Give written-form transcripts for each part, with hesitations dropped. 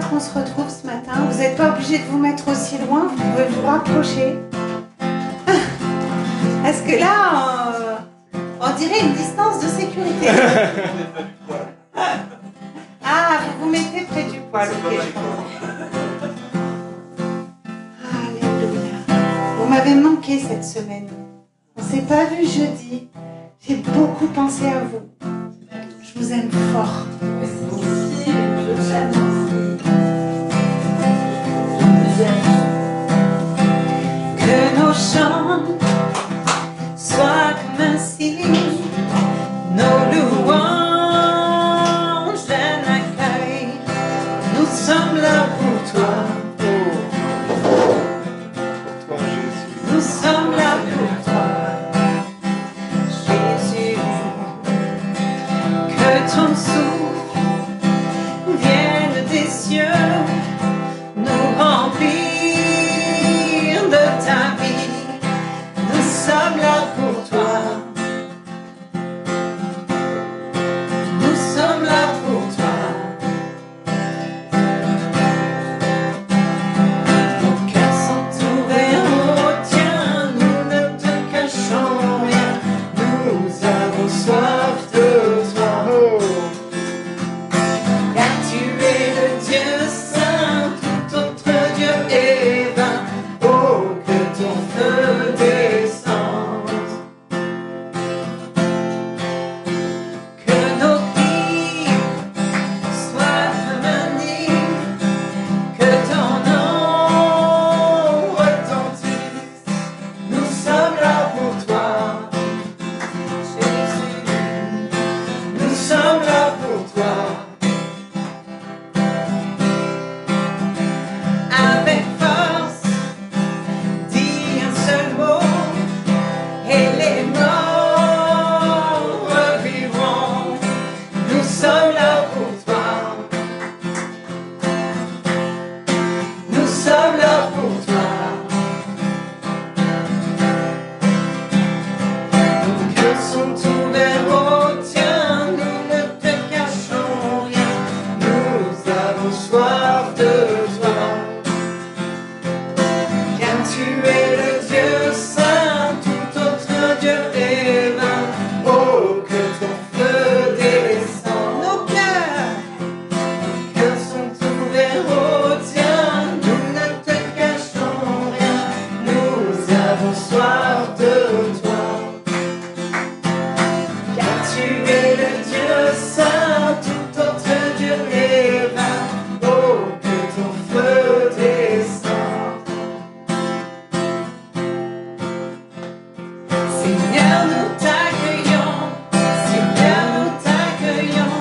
qu'on se retrouve ce matin. Vous n'êtes pas obligé de vous mettre aussi loin, vous pouvez vous rapprocher. Parce que là, on dirait une distance de sécurité. Ah, vous vous mettez près du poêle, ok, je comprends. Alléluia. Vous m'avez manqué cette semaine. On ne s'est pas vu jeudi. J'ai beaucoup pensé à vous. Je vous aime fort. Aussi, je t'aime aussi. Que nos chants soient comme un signe, nos louanges un accueil. Nous sommes là pour toi. Pour toi, Jésus. Nous sommes là pour toi. Jésus, que ton souffle vienne des cieux, nous remplir de ta vie. Nous sommes là pour toi. Nous sommes là pour toi. Nos cœurs sont ouverts au tien, nous ne te cachons rien. Nous avons soif de toi. Car tu es le Dieu saint, tout autre Dieu est vain. Oh, que ton feu descende. Que nos cris soient comme un hymne, que ton nom retentisse. Nous sommes là pour toi, Jésus. Nous sommes là pour toi. Avec force, dis un seul mot, et les morts revivront. Nous sommes là pour toi. Nous sommes là pour toi. Nos cœurs sont ouverts au tien, nous ne te cachons rien. Nous avons soif de toi. Car tu es le Dieu saint, tout autre Dieu est vain. Oh, que ton feu descende. Nos cœurs sont ouverts au tien, nous ne te cachons rien. Nous avons soif de toi. Car tu es le Dieu saint, tout autre Dieu est vain. Oh, que ton feu descende. Seigneur, nous t'accueillons. Seigneur, nous t'accueillons.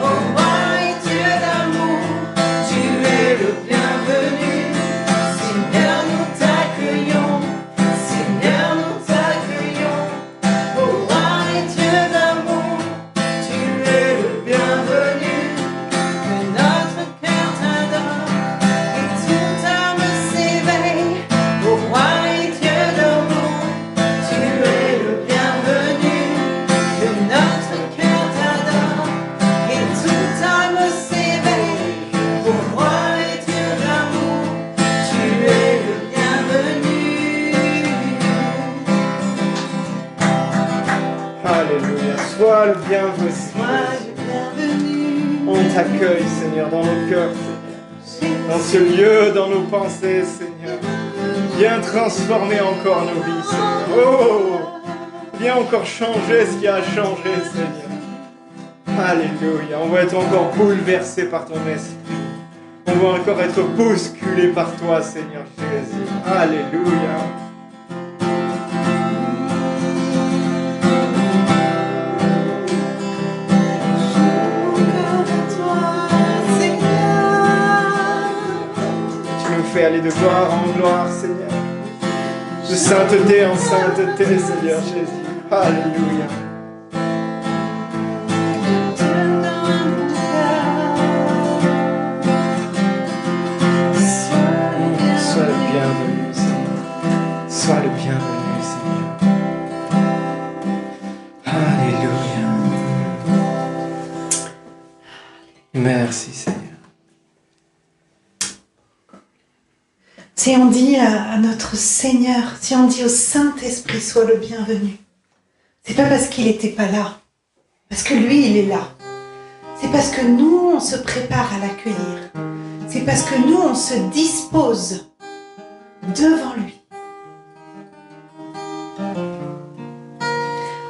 Oh roi et Dieu d'amour, tu es le bienvenu. Seigneur, nous t'accueillons. Seigneur, nous t'accueillons. Oh roi et Dieu d'amour, tu es le bienvenu. Que notre cœur t'adore et toute âme s'éveille. Oh roi et Dieu d'amour, tu es le bienvenu. Que notre cœur t'adore et toute âme s'éveille. Oh roi et Dieu d'amour, tu es le bienvenu. Alléluia. Sois le bienvenu. Sois le bienvenu. On t'accueille, Seigneur, dans nos cœurs, Seigneur. Dans ce lieu, dans nos pensées, Seigneur. Viens transformer encore nos vies, Seigneur. Oh! Viens encore changer ce qui a changé, Seigneur. Alléluia. On va être encore bouleversé par ton esprit. On va encore être bousculé par toi, Seigneur Jésus. Alléluia. Tu nous fais aller de gloire en gloire, Seigneur. De sainteté en sainteté, Seigneur Jésus. Alléluia. Sois le bienvenu, Seigneur. Sois le bienvenu, Seigneur. Alléluia. Merci, Seigneur. Si on dit à notre Seigneur, si on dit au Saint-Esprit, sois le bienvenu, c'est pas parce qu'il n'était pas là, parce que lui, il est là. C'est parce que nous, on se prépare à l'accueillir. C'est parce que nous, on se dispose devant lui.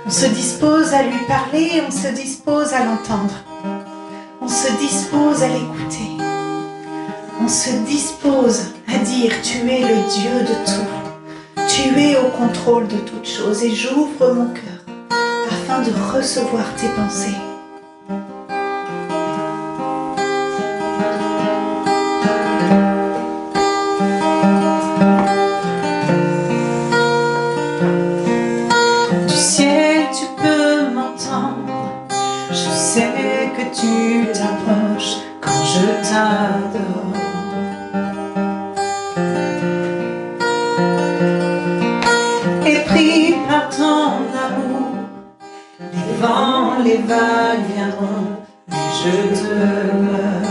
On se dispose à lui parler, on se dispose à l'entendre. On se dispose à l'écouter. On se dispose à dire « Tu es le Dieu de tout. Tu es au contrôle de toutes choses. » Et j'ouvre mon cœur afin de recevoir tes pensées. Du ciel, tu peux m'entendre. Je sais que tu t'approches quand je t'adore. Et pris par ton amour, les vents, les vagues viendront, mais je demeure.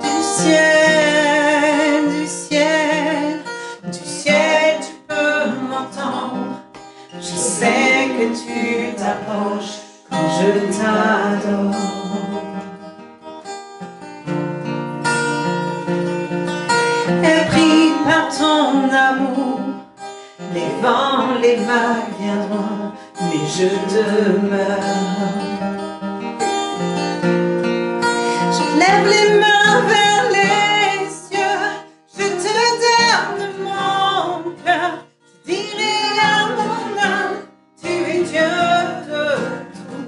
Du ciel, du ciel, du ciel, tu peux m'entendre. Je sais que tu t'approches quand je t'adore. Et pris par ton amour, les vents, les vagues viendront, mais je demeure. Je lève les mains vers les cieux, je te donne mon cœur. Je dirai à mon âme, tu es Dieu de tout.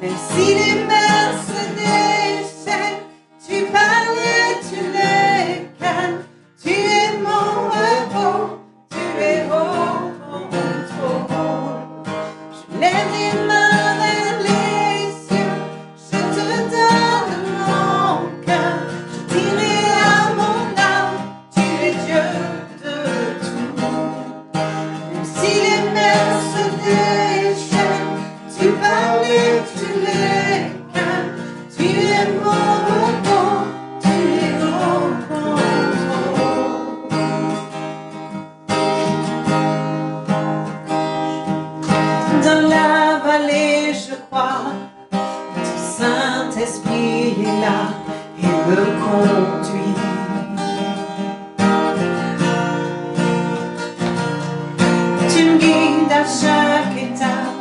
Même si les mers se déchaînent, tu parles et tu les calmes. Tu es mon repos, tu es au contrôle. Je lève les mains vers les cieux, je te donne mon cœur. Je dirai à mon âme, tu es Dieu de tout. Même si les mers se déchaînent, tu parles et tu les calmes. Tu es mon repos, tu es au contrôle. Dans la vallée, je crois, ton Saint-Esprit est là et me conduit. Tu me guides à chaque étape,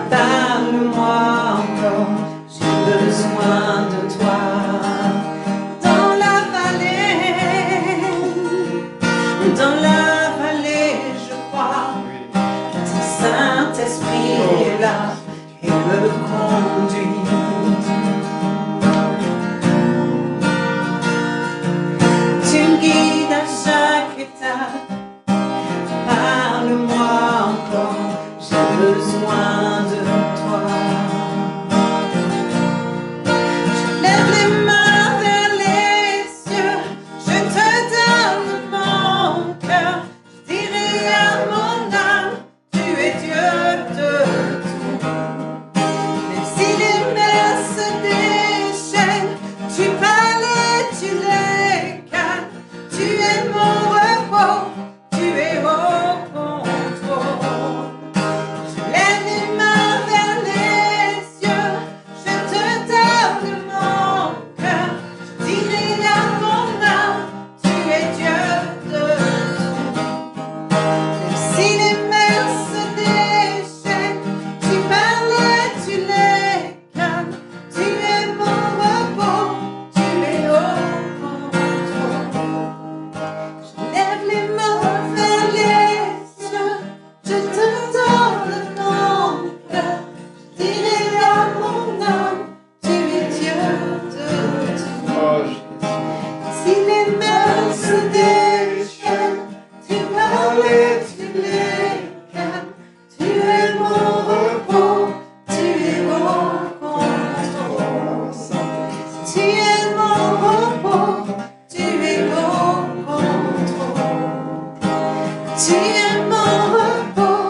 parle-moi encore, j'ai besoin de toi. Dans la vallée, je crois, ton Saint-Esprit est là et me conduit. Tu me guides à chaque étape, parle-moi encore, j'ai besoin de toi. Je lève les mains vers les cieux, je te donne mon cœur. Je dirai à mon âme, tu es Dieu de tout. Même si les mers se déchaînent, tu parles et tu les calmes. Tu es mon repos, tu es au contrôle. Je lève les mains vers les cieux, je te donne mon cœur. Je dirai à mon âme, tu es Dieu de tout. Même si les mers se déchaînent, tu parles et tu les calmes. Tu es mon repos, tu es au contrôle. Je lève les mains vers les cieux, je te donne mon cœur. Je dirai à mon âme, tu es Dieu de tout. Oh Jésus. Si les mers se déchaînent, tu parles et tu les calmes. Tu es mon repos, tu es au contrôle. Tu es mon repos, tu es au contrôle. Tu es mon repos,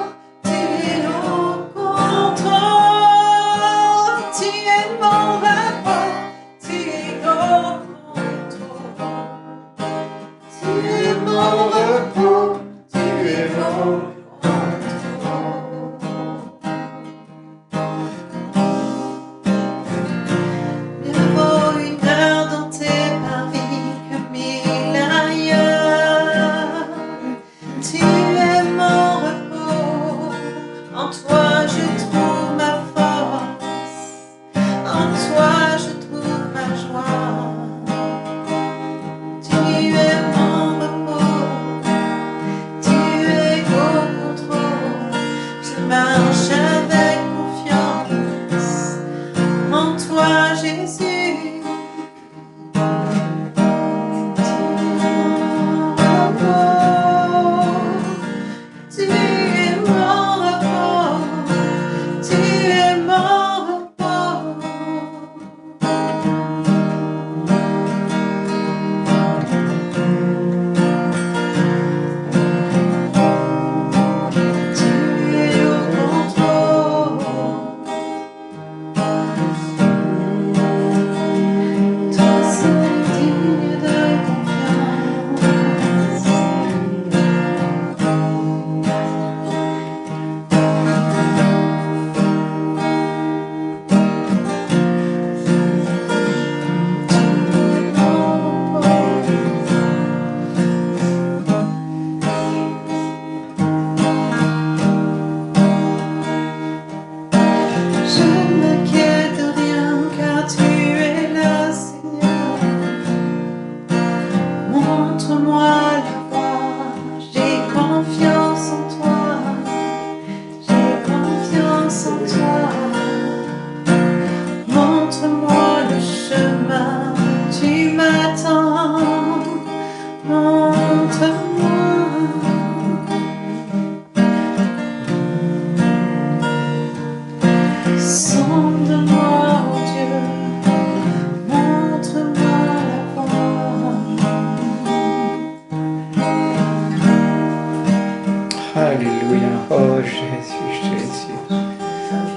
Jésus, Jésus.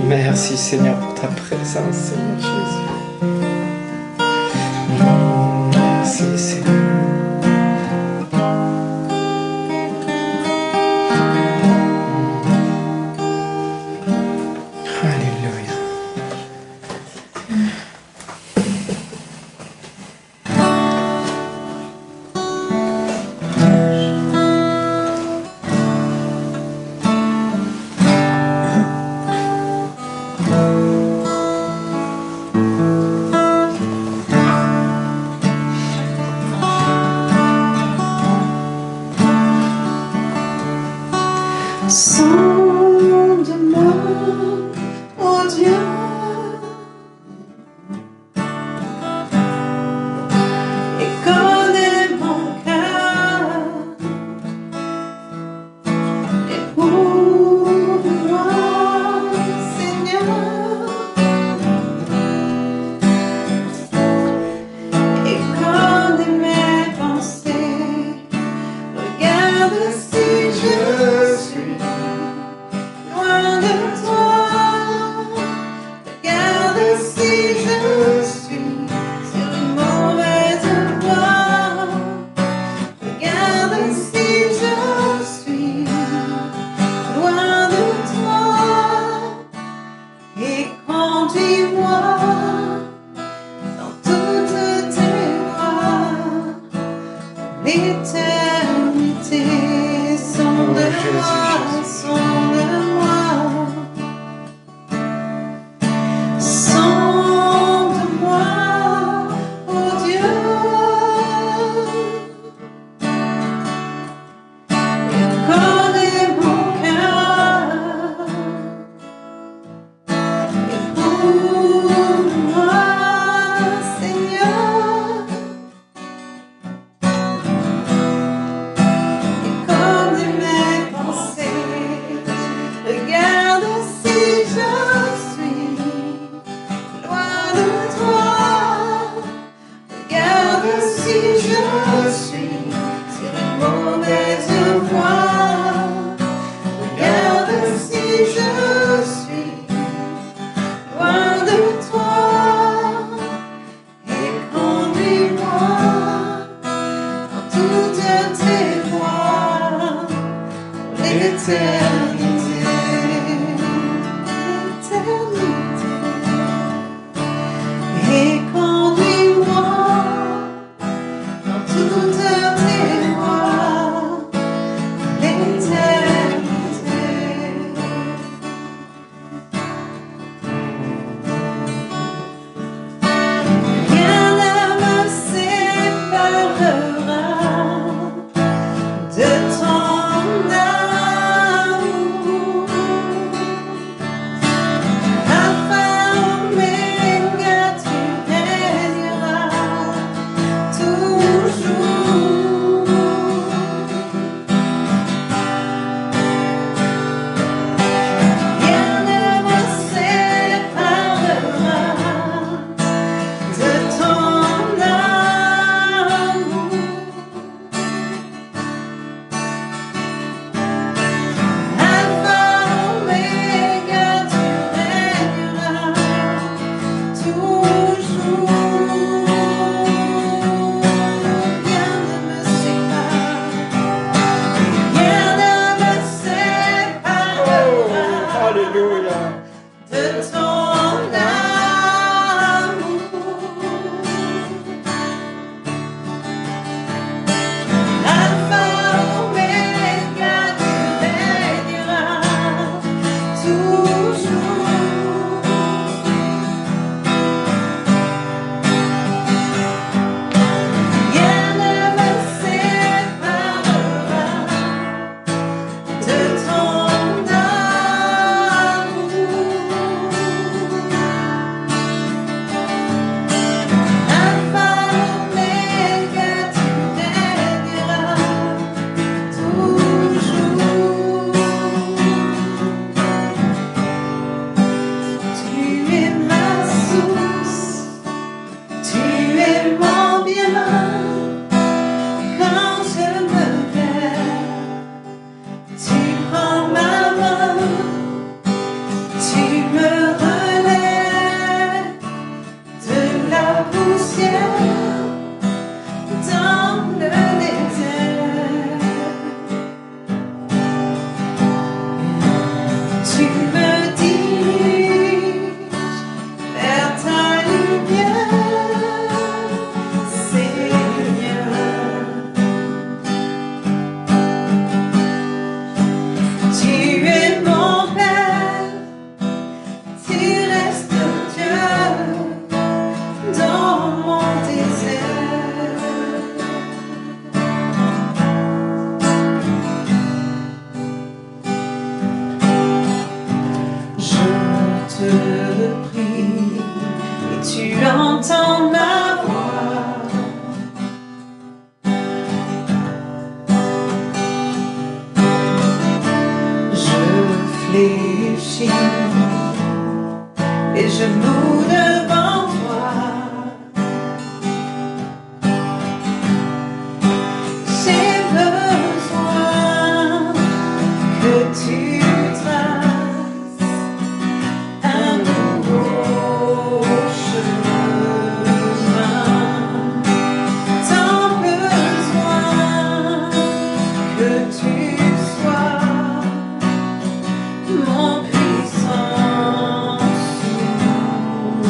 Merci Seigneur pour ta présence, Seigneur Jésus. Merci Seigneur. Alléluia. Sonde-moi, ô Dieu, et connais mon cœur, éprouve-moi, Seigneur, et connais mes pensées. Regarde si je suis loin de toi. Regarde si je suis sur une mauvaise voie. Regarde si je suis loin de toi. Et conduis-moi dans toutes tes voies. L'éternité, sonde-moi, sonde-moi. Sonde-moi, ô Dieu, et connais mon cœur. Éprouve-moi, Seigneur, et connais mes pensées. Regarde si je suis loin de toi. Regarde si je suis sur une mauvaise voie. Regarde si je suis loin de toi. Et conduis-moi dans toutes tes voies. Pour l'éternité, l'éternité. Et conduis-moi dans toutes tes voies. L'éternité. Rien ne me séparera de ton amour. Alpha, Oméga, tu régneras toujours. Rien ne me séparera de ton amour. Alpha, Oméga, tu régneras toujours. Rien ne me sépare, rien ne me séparera Alléluia. de ton amour. Alpha, Oméga, tu régneras toujours. Rien ne me séparera de ton amour. fléchis les genoux devant toi. J'ai besoin que tu traces un nouveau chemin. Tant besoin que tu sois mon puissant soutien.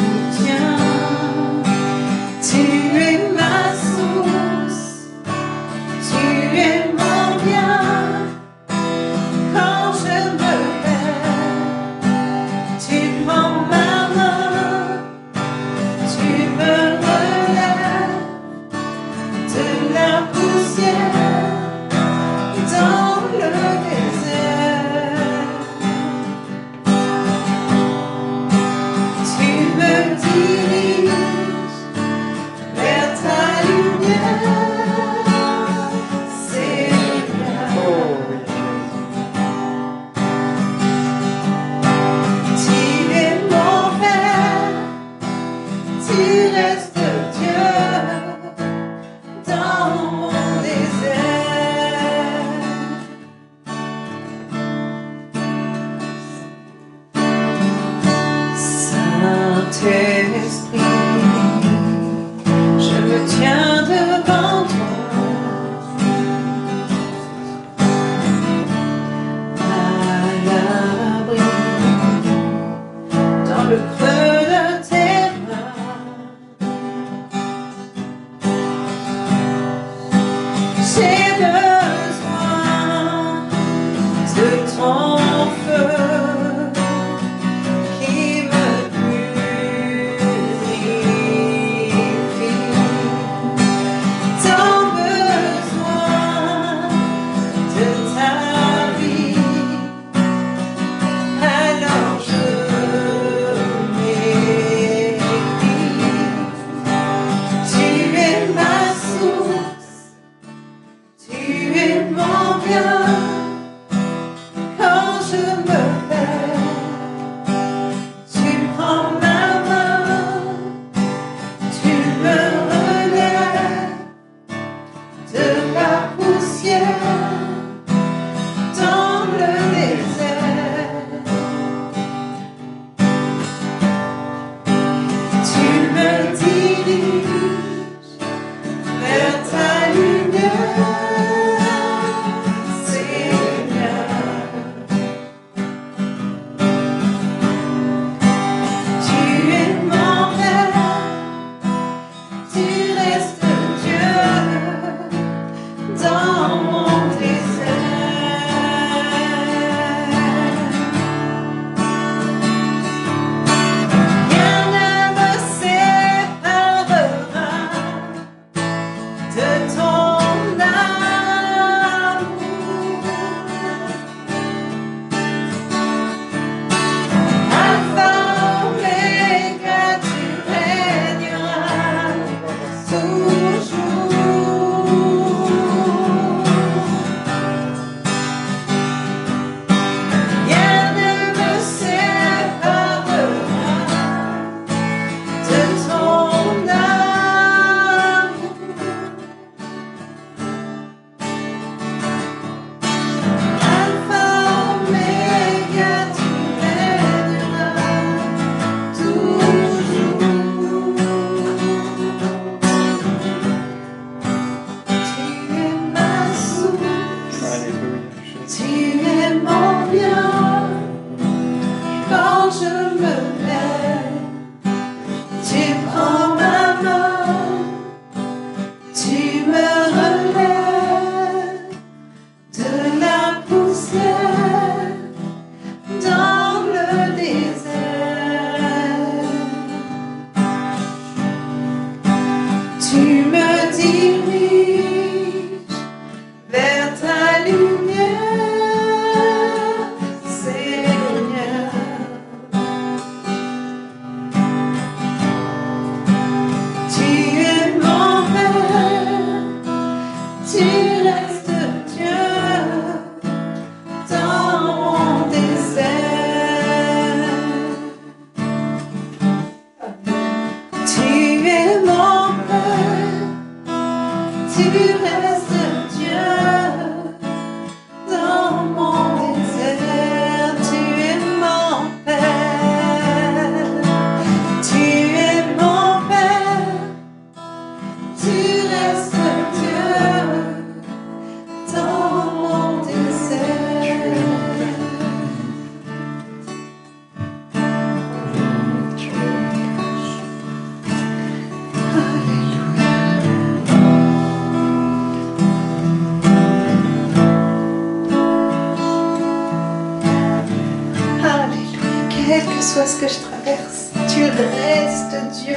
quel que soit ce que je traverse, tu restes Dieu.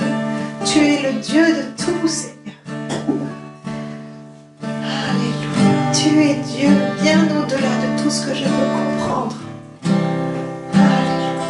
Tu es le Dieu de tout, Seigneur. Alléluia. Tu es Dieu bien au-delà de tout ce que je peux comprendre. Alléluia.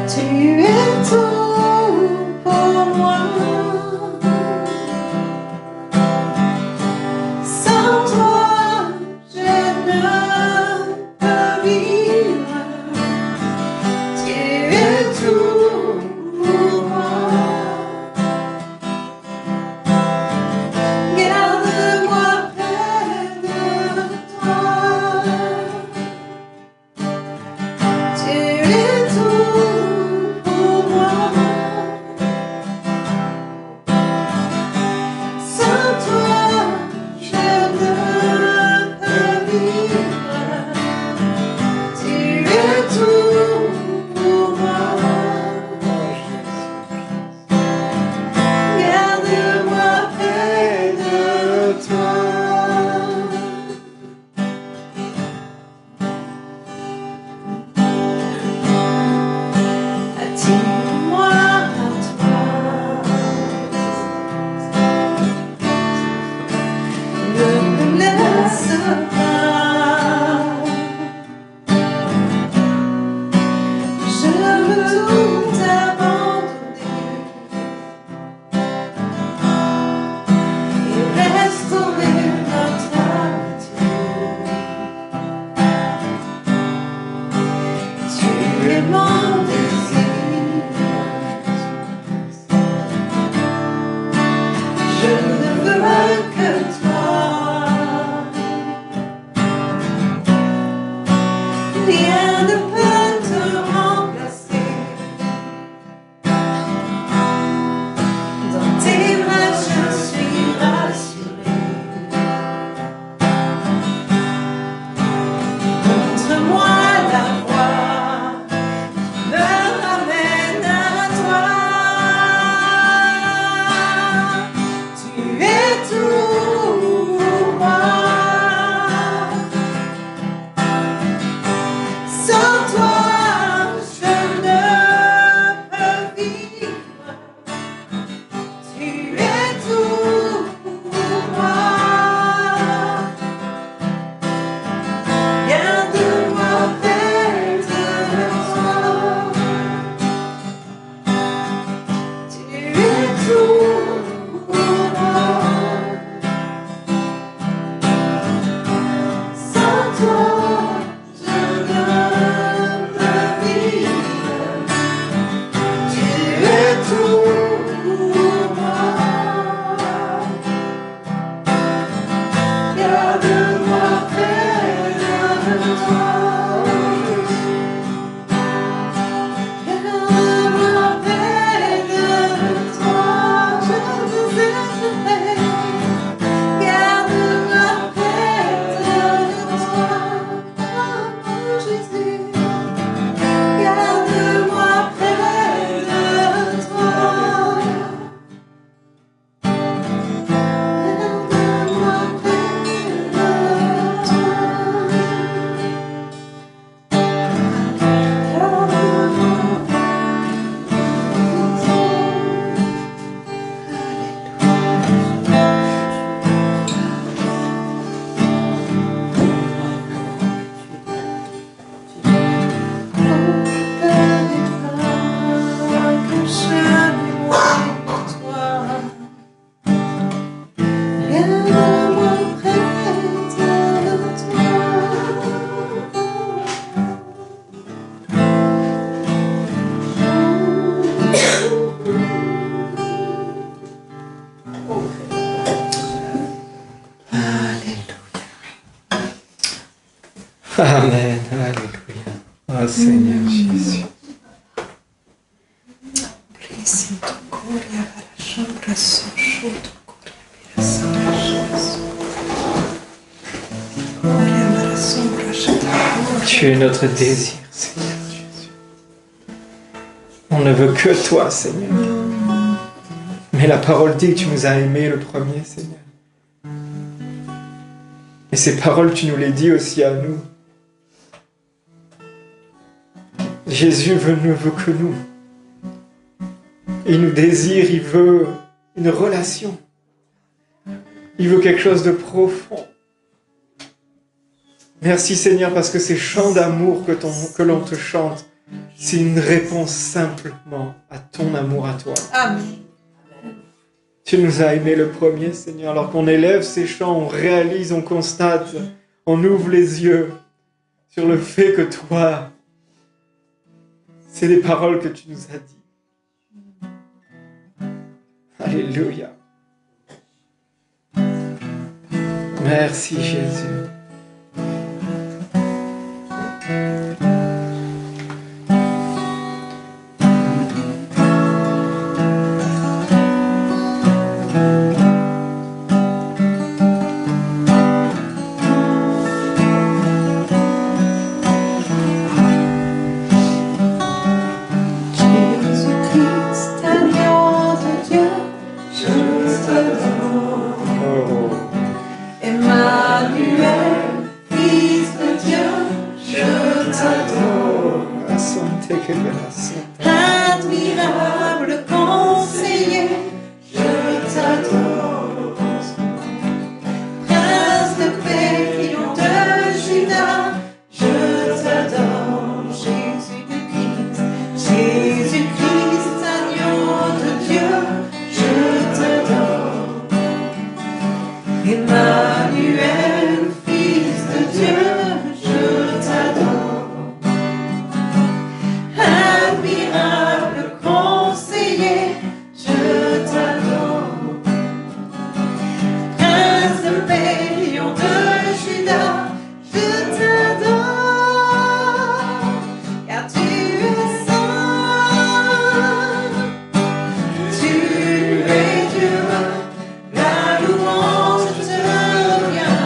Tu es tout pour moi. Sans toi, je ne peux vivre. Tu es tout pour moi. Garde-moi près de toi. Tu es tout pour moi. Sans toi, je ne peux vivre. Tu es tout pour moi. Garde-moi près de toi. Attire-moi à toi. Ne me laisse pas. Je veux tout abandonner et restaurer notre amitié. Tu es mon désir. Je ne veux que toi. Rien ne peut te remplacer. Dans tes bras, je suis rassurée. Montre-moi la voie qui me ramène à toi. Tu es tout pour moi. Sans toi, je ne peux vivre. Tu es tout pour moi. Garde-moi près de toi. Tu es tout pour moi. Sans toi, je ne peux vivre. Tu es tout pour moi. Garde-moi près de toi. Garde-moi près de toi. Je te désirerai. Garde-moi près de toi. Oh Jésus. Garde-moi près de toi. Garde-moi Amen. Alléluia. Oh Seigneur Jésus. Blessing to Korea, Barasham, Brasso, Shoto, Korea, Birasana, Jésus. Tu es notre désir, Seigneur Jésus. On ne veut que toi, Seigneur. Mais la parole dit que tu nous as aimés le premier, Seigneur. Et ces paroles, tu nous les dis aussi à nous. Jésus ne veut que nous. Il nous désire, il veut une relation. Il veut quelque chose de profond. Merci Seigneur parce que ces chants d'amour que l'on te chante, c'est une réponse simplement à ton amour à toi. Amen. Tu nous as aimés le premier Seigneur. Alors qu'on élève ces chants, on réalise, on constate, on ouvre les yeux sur le fait que toi, c'est les paroles que tu nous as dit. Alléluia. Merci Jésus. Admirable conseiller, je t'adore. Prince de paix, lion de Juda, je t'adore. Jésus-Christ, Jésus-Christ, agneau de Dieu, je t'adore. Emmanuel, fils de Dieu, je t'adore. Admirable conseiller, je t'adore. Prince de paix, lion de Juda, je t'adore. Car tu es saint, tu es Dieu, la louange te revient.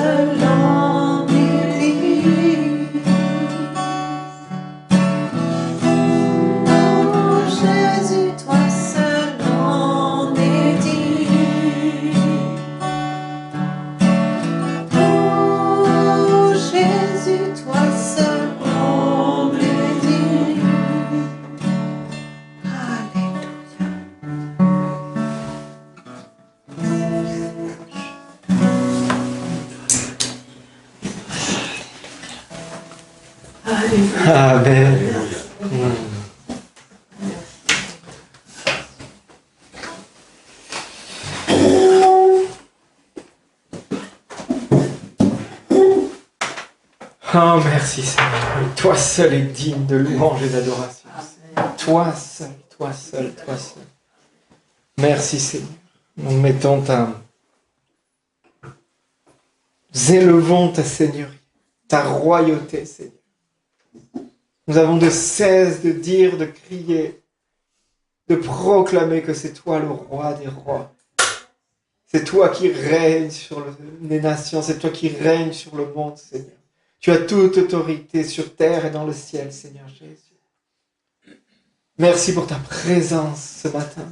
seul en Église. Oh Jésus, toi seul en Église. Oh Jésus, toi seul en Église. Alléluia. Amen. Oh, merci Seigneur. Toi seul est digne de louange et d'adoration. Toi seul, toi seul, toi seul. Merci Seigneur. Nous mettons nous élevons ta Seigneurie, ta royauté Seigneur. Nous avons de cesse de dire, de crier, de proclamer que c'est toi le roi des rois. C'est toi qui règnes sur les nations, c'est toi qui règnes sur le monde Seigneur. Tu as toute autorité sur terre et dans le ciel, Seigneur Jésus. Merci pour ta présence ce matin.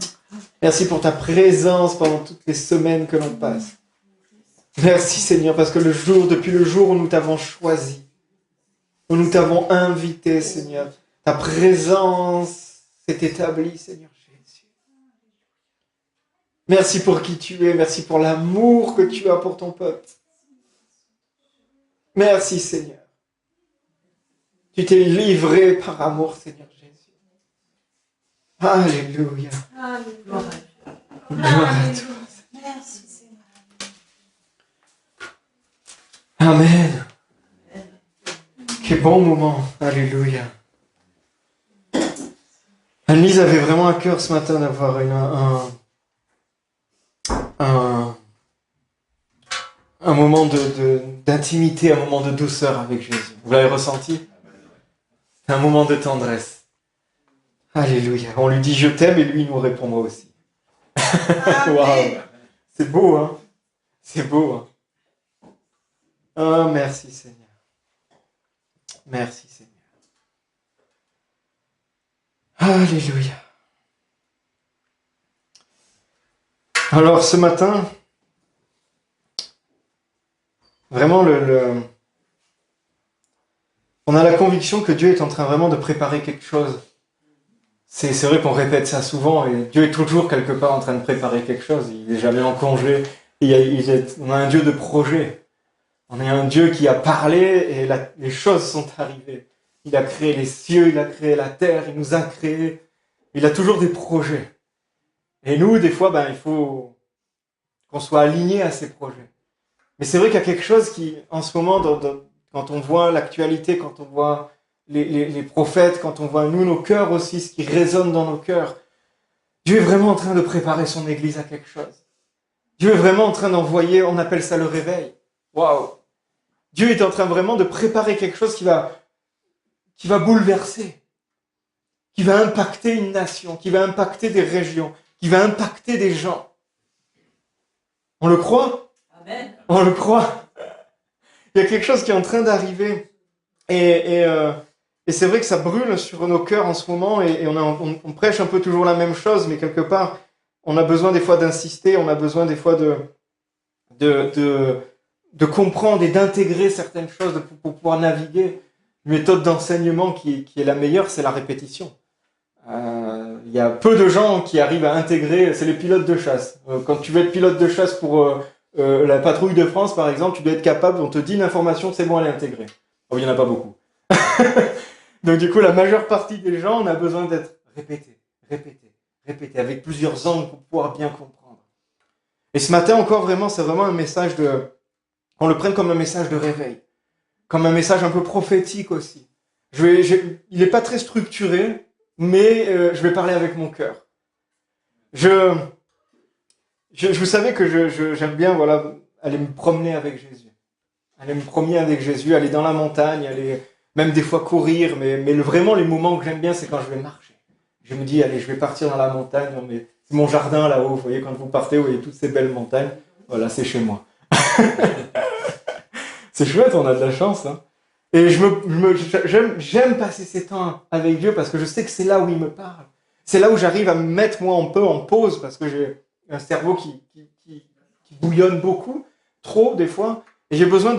Merci pour ta présence pendant toutes les semaines que l'on passe. Merci Seigneur, parce que depuis le jour où nous t'avons choisi, où nous t'avons invité, Seigneur, ta présence s'est établie, Seigneur Jésus. Merci pour qui tu es, merci pour l'amour que tu as pour ton peuple. Merci Seigneur. Tu t'es livré par amour, Seigneur Jésus. Alléluia. Alléluia. Gloire à toi. Merci Seigneur. Amen. Quel bon moment. Alléluia. Anne-Lise avait vraiment à cœur ce matin d'avoir un moment d'intimité, un moment de douceur avec Jésus. Vous l'avez ressenti? Un moment de tendresse. Alléluia. On lui dit je t'aime et lui il nous répond moi aussi. Waouh. C'est beau, hein? C'est beau, hein? Oh, merci Seigneur. Merci Seigneur. Alléluia. Alors ce matin, vraiment on a la conviction que Dieu est en train vraiment de préparer quelque chose. C'est vrai qu'on répète ça souvent et Dieu est toujours quelque part en train de préparer quelque chose. Il n'est jamais en congé. On a un Dieu de projet. On a un Dieu qui a parlé et les choses sont arrivées. Il a créé les cieux, il a créé la terre, il nous a créés. Il a toujours des projets. Et nous, des fois, il faut qu'on soit alignés à ces projets. Mais c'est vrai qu'il y a quelque chose qui, en ce moment, quand on voit l'actualité, quand on voit les prophètes, quand on voit nous, nos cœurs aussi, ce qui résonne dans nos cœurs, Dieu est vraiment en train de préparer son Église à quelque chose. Dieu est vraiment en train d'envoyer, on appelle ça le réveil. Waouh! Dieu est en train vraiment de préparer quelque chose qui va bouleverser, qui va impacter une nation, qui va impacter des régions, qui va impacter des gens. On le croit? Amen. On le croit. Il y a quelque chose qui est en train d'arriver. Et c'est vrai que ça brûle sur nos cœurs en ce moment et on prêche un peu toujours la même chose, mais quelque part, on a besoin des fois d'insister, on a besoin des fois de comprendre et d'intégrer certaines choses pour pouvoir naviguer. Une méthode d'enseignement qui est la meilleure, c'est la répétition. Il y a peu de gens qui arrivent à intégrer, c'est les pilotes de chasse. Quand tu veux être pilote de chasse pour la patrouille de France, par exemple, tu dois être capable, on te dit une information, c'est bon, elle est intégrée. Oh, il n'y en a pas beaucoup. Donc du coup, la majeure partie des gens, on a besoin d'être répété, avec plusieurs angles pour pouvoir bien comprendre. Et ce matin encore, vraiment, c'est vraiment un message on le prenne comme un message de réveil, comme un message un peu prophétique aussi. Il n'est pas très structuré, mais je vais parler avec mon cœur. Vous savez que j'aime bien aller me promener avec Jésus. Aller me promener avec Jésus, aller dans la montagne, aller même des fois courir, mais vraiment les moments que j'aime bien, c'est quand je vais marcher. Je me dis, allez, je vais partir dans la montagne, c'est mon jardin là-haut, vous voyez, quand vous partez, vous voyez toutes ces belles montagnes, voilà, c'est chez moi. C'est chouette, on a de la chance. Hein. Et j'aime passer ces temps avec Dieu parce que je sais que c'est là où il me parle. C'est là où j'arrive à me mettre moi un peu en pause parce que j'ai un cerveau qui bouillonne beaucoup, trop des fois. Et j'ai besoin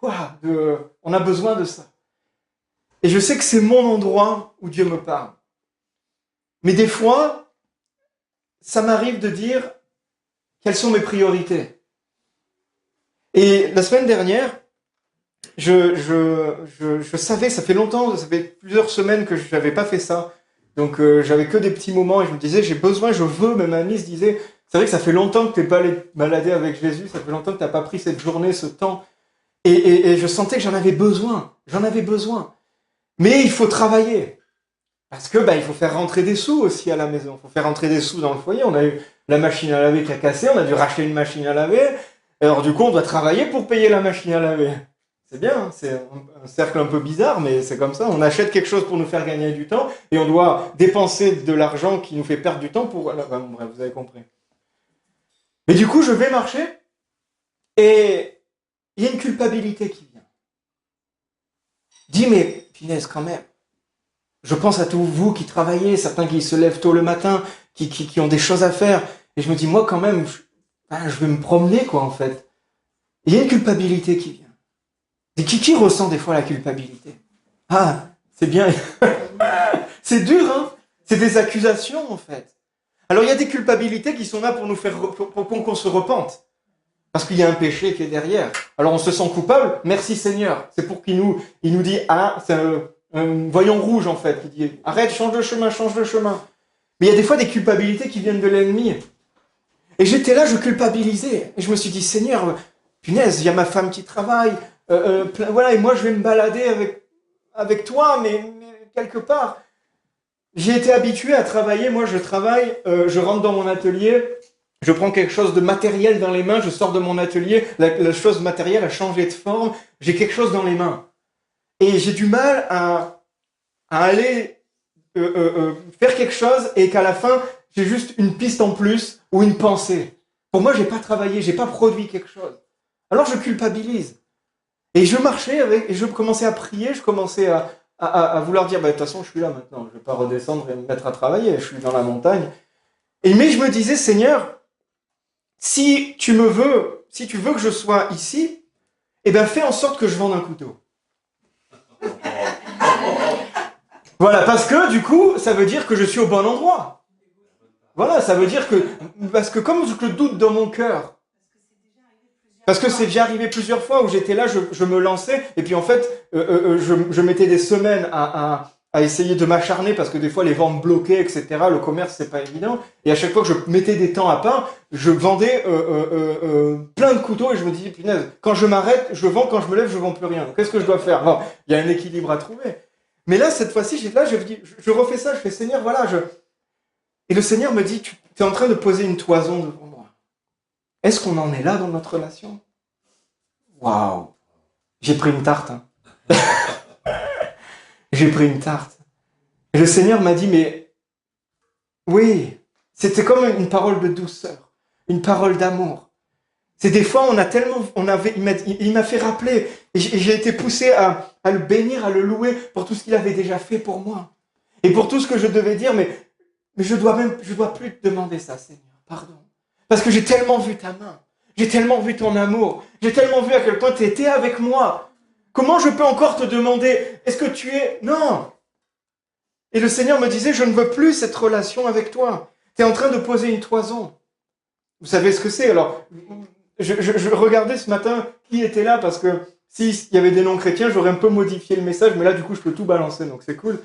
on a besoin de ça. Et je sais que c'est mon endroit où Dieu me parle. Mais des fois, ça m'arrive de dire quelles sont mes priorités. Et la semaine dernière, je savais, ça fait longtemps, ça fait plusieurs semaines que je n'avais pas fait ça. Donc j'avais que des petits moments et je me disais, j'ai besoin, je veux, même Annie se disait, c'est vrai que ça fait longtemps que tu n'es pas allé te balader avec Jésus, ça fait longtemps que tu n'as pas pris cette journée, ce temps. Et je sentais que j'en avais besoin. Mais il faut travailler. Parce que il faut faire rentrer des sous aussi à la maison. Il faut faire rentrer des sous dans le foyer. On a eu la machine à laver qui a cassé, on a dû racheter une machine à laver. Alors du coup, on doit travailler pour payer la machine à laver. C'est bien, hein, c'est un cercle un peu bizarre, mais c'est comme ça. On achète quelque chose pour nous faire gagner du temps et on doit dépenser de l'argent qui nous fait perdre du temps pour... bref, vous avez compris. Mais du coup, je vais marcher et il y a une culpabilité qui vient. Dis, mais punaise, quand même. Je pense à tous vous qui travaillez, certains qui se lèvent tôt le matin, qui ont des choses à faire. Et je me dis, moi, quand même, je vais me promener, quoi, en fait. Et il y a une culpabilité qui vient. Et qui ressent des fois la culpabilité? Ah, c'est bien. C'est dur, hein? C'est des accusations, en fait. Alors, il y a des culpabilités qui sont là pour nous faire, pour qu'on se repente. Parce qu'il y a un péché qui est derrière. Alors, on se sent coupable. Merci Seigneur. C'est pour qu'il nous dit, c'est un voyant rouge, en fait, qui dit, arrête, change de chemin. Mais il y a des fois des culpabilités qui viennent de l'ennemi. Et j'étais là, je culpabilisais. Et je me suis dit, Seigneur, punaise, il y a ma femme qui travaille. Voilà, et moi, je vais me balader avec toi, mais quelque part, j'ai été habitué à travailler. Moi, je travaille, je rentre dans mon atelier, je prends quelque chose de matériel dans les mains, je sors de mon atelier, la chose matérielle a changé de forme, j'ai quelque chose dans les mains. Et j'ai du mal à aller faire quelque chose et qu'à la fin, j'ai juste une piste en plus ou une pensée. Pour moi, j'ai pas travaillé, j'ai pas produit quelque chose. Alors, je culpabilise. Et je marchais et je commençais à prier, je commençais à vouloir dire, de toute façon, je suis là maintenant, je vais pas redescendre et me mettre à travailler, je suis dans la montagne. Mais je me disais, Seigneur, si tu veux que je sois ici, fais en sorte que je vende un couteau. Voilà, parce que du coup, ça veut dire que je suis au bon endroit. Voilà, ça veut dire que, parce que comme je le doute dans mon cœur, parce que c'est déjà arrivé plusieurs fois où j'étais là, je me lançais, et puis en fait, je mettais des semaines à essayer de m'acharner, parce que des fois les ventes bloquaient, etc. Le commerce, c'est pas évident. Et à chaque fois que je mettais des temps à part, je vendais plein de couteaux, et je me disais, punaise, quand je m'arrête, je vends, quand je me lève, je vends plus rien. Qu'est-ce que je dois faire? Bon, il y a un équilibre à trouver. Mais là, cette fois-ci, je refais ça, je fais, Seigneur, voilà, Et le Seigneur me dit, tu es en train de poser une toison devant moi. Est-ce qu'on en est là dans notre relation? Waouh! J'ai pris une tarte. Hein. J'ai pris une tarte. Et le Seigneur m'a dit, mais oui, c'était comme une parole de douceur, une parole d'amour. C'est des fois, il m'a fait rappeler, et j'ai été poussé à le bénir, à le louer pour tout ce qu'il avait déjà fait pour moi. Et pour tout ce que je devais dire, mais je dois plus te demander ça, Seigneur, pardon. Parce que j'ai tellement vu ta main, j'ai tellement vu ton amour, j'ai tellement vu à quel point tu étais avec moi. Comment je peux encore te demander, est-ce que tu es... Non. Et le Seigneur me disait, je ne veux plus cette relation avec toi. Tu es en train de poser une toison. Vous savez ce que c'est? Alors, je regardais ce matin qui était là, parce que s'il y avait des non-chrétiens, j'aurais un peu modifié le message, mais là, du coup, je peux tout balancer, donc c'est cool.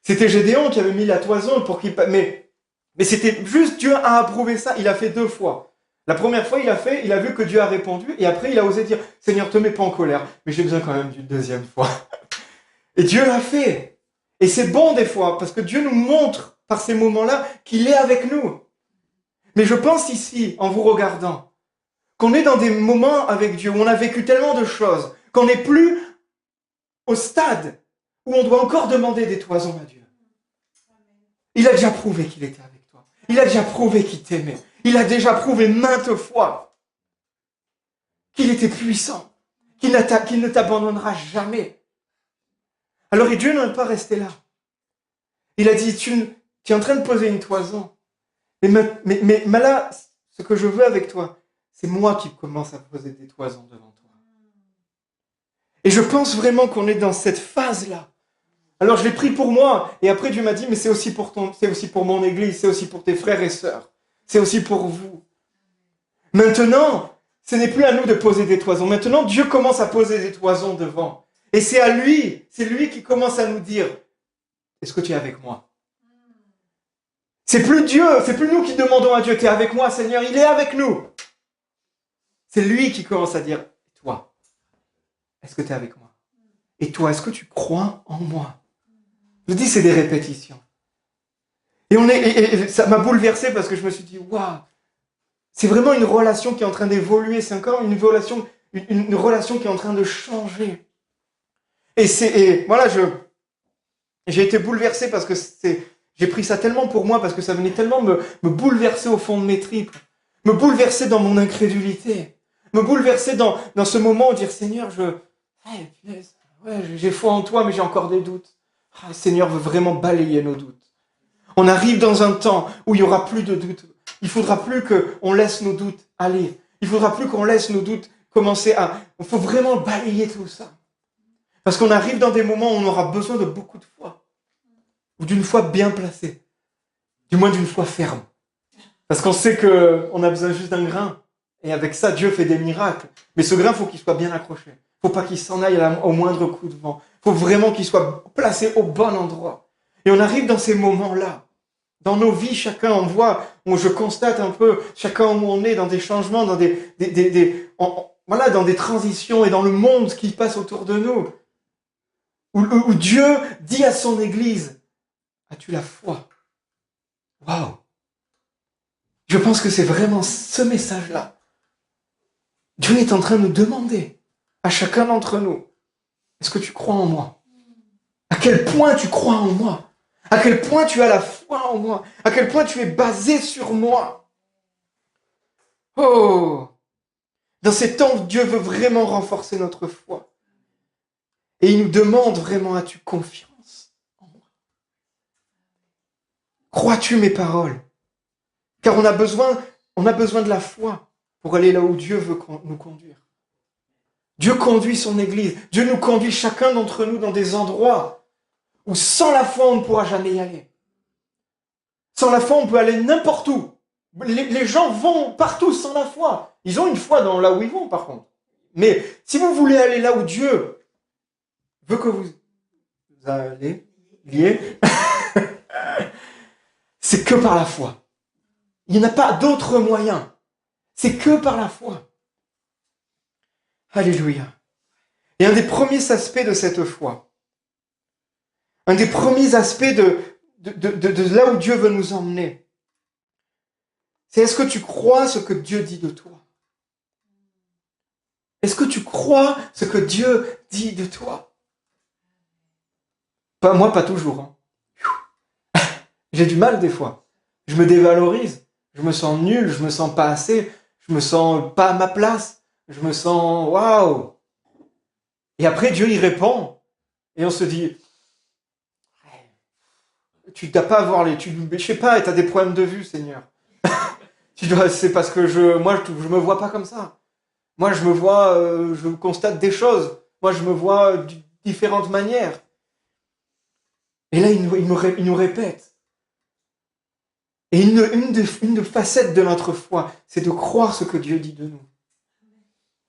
C'était Gédéon qui avait mis la toison pour qu'il... Mais c'était juste Dieu a approuvé ça, il a fait 2 fois. La première fois, il a vu que Dieu a répondu, et après, il a osé dire, Seigneur, te mets pas en colère, mais j'ai besoin quand même d'une 2e fois. Et Dieu l'a fait. Et c'est bon des fois, parce que Dieu nous montre, par ces moments-là, qu'il est avec nous. Mais je pense ici, en vous regardant, qu'on est dans des moments avec Dieu, où on a vécu tellement de choses, qu'on n'est plus au stade où on doit encore demander des toisons à Dieu. Il a déjà prouvé qu'il était avec toi. Il a déjà prouvé qu'il t'aimait. Il a déjà prouvé maintes fois qu'il était puissant, qu'il ne t'abandonnera jamais. Alors et Dieu n'est pas resté là. Il a dit, tu es en train de poser une toison. Mais là, ce que je veux avec toi, c'est moi qui commence à poser des toisons devant toi. Et je pense vraiment qu'on est dans cette phase-là. Alors je l'ai pris pour moi, et après Dieu m'a dit, mais c'est aussi pour mon église, c'est aussi pour tes frères et sœurs, c'est aussi pour vous. Maintenant, ce n'est plus à nous de poser des toisons. Maintenant, Dieu commence à poser des toisons devant. Et c'est lui qui commence à nous dire, est-ce que tu es avec moi? C'est plus nous qui demandons à Dieu, tu es avec moi Seigneur, il est avec nous. C'est lui qui commence à dire, toi, est-ce que tu es avec moi? Et toi, est-ce que tu crois en moi? Je dis, c'est des répétitions. Et ça m'a bouleversé parce que je me suis dit, waouh, c'est vraiment une relation qui est en train d'évoluer, c'est encore une relation qui est en train de changer. Et voilà, j'ai été bouleversé parce que j'ai pris ça tellement pour moi, parce que ça venait tellement me bouleverser au fond de mes tripes, me bouleverser dans mon incrédulité, me bouleverser dans ce moment où dire, Seigneur, j'ai foi en toi, mais j'ai encore des doutes. Le Seigneur veut vraiment balayer nos doutes. On arrive dans un temps où il n'y aura plus de doutes. Il ne faudra plus qu'on laisse nos doutes aller. Il ne faudra plus qu'on laisse nos doutes commencer à... Il faut vraiment balayer tout ça. Parce qu'on arrive dans des moments où on aura besoin de beaucoup de foi. Ou d'une foi bien placée. Du moins d'une foi ferme. Parce qu'on sait qu'on a besoin juste d'un grain. Et avec ça, Dieu fait des miracles. Mais ce grain, il faut qu'il soit bien accroché. Il ne faut pas qu'il s'en aille au moindre coup de vent. Il faut vraiment qu'il soit placé au bon endroit. Et on arrive dans ces moments-là. Dans nos vies, chacun, je constate un peu, chacun où on est, dans des changements, dans dans des transitions et dans le monde qui passe autour de nous. Où Dieu dit à son Église, as-tu la foi? Waouh! Je pense que c'est vraiment ce message-là. Dieu est en train de nous demander, à chacun d'entre nous, est-ce que tu crois en moi? À quel point tu crois en moi? À quel point tu as la foi en moi? À quel point tu es basé sur moi? Oh! Dans ces temps, Dieu veut vraiment renforcer notre foi. Et il nous demande vraiment, as-tu confiance en moi? Crois-tu mes paroles? Car on a besoin de la foi pour aller là où Dieu veut nous conduire. Dieu conduit son Église. Dieu nous conduit chacun d'entre nous dans des endroits où sans la foi, on ne pourra jamais y aller. Sans la foi, on peut aller n'importe où. Les gens vont partout sans la foi. Ils ont une foi dans là où ils vont, par contre. Mais si vous voulez aller là où Dieu veut que vous alliez, c'est que par la foi. Il n'y en a pas d'autre moyen. C'est que par la foi. Alléluia. Et un des premiers aspects de cette foi, un des premiers aspects de là où Dieu veut nous emmener, c'est est-ce que tu crois ce que Dieu dit de toi? Est-ce que tu crois ce que Dieu dit de toi? Pas moi, pas toujours. Hein. J'ai du mal des fois. Je me dévalorise. Je me sens nul, je me sens pas assez, je me sens pas à ma place, je me sens waouh. Et après Dieu y répond et on se dit tu dois pas avoir je sais pas, tu as des problèmes de vue, Seigneur. C'est parce que je me vois pas comme ça. Moi je me vois, je constate des choses. Moi je me vois de différentes manières. Et là il nous répète. Et une des facettes de notre foi, c'est de croire ce que Dieu dit de nous.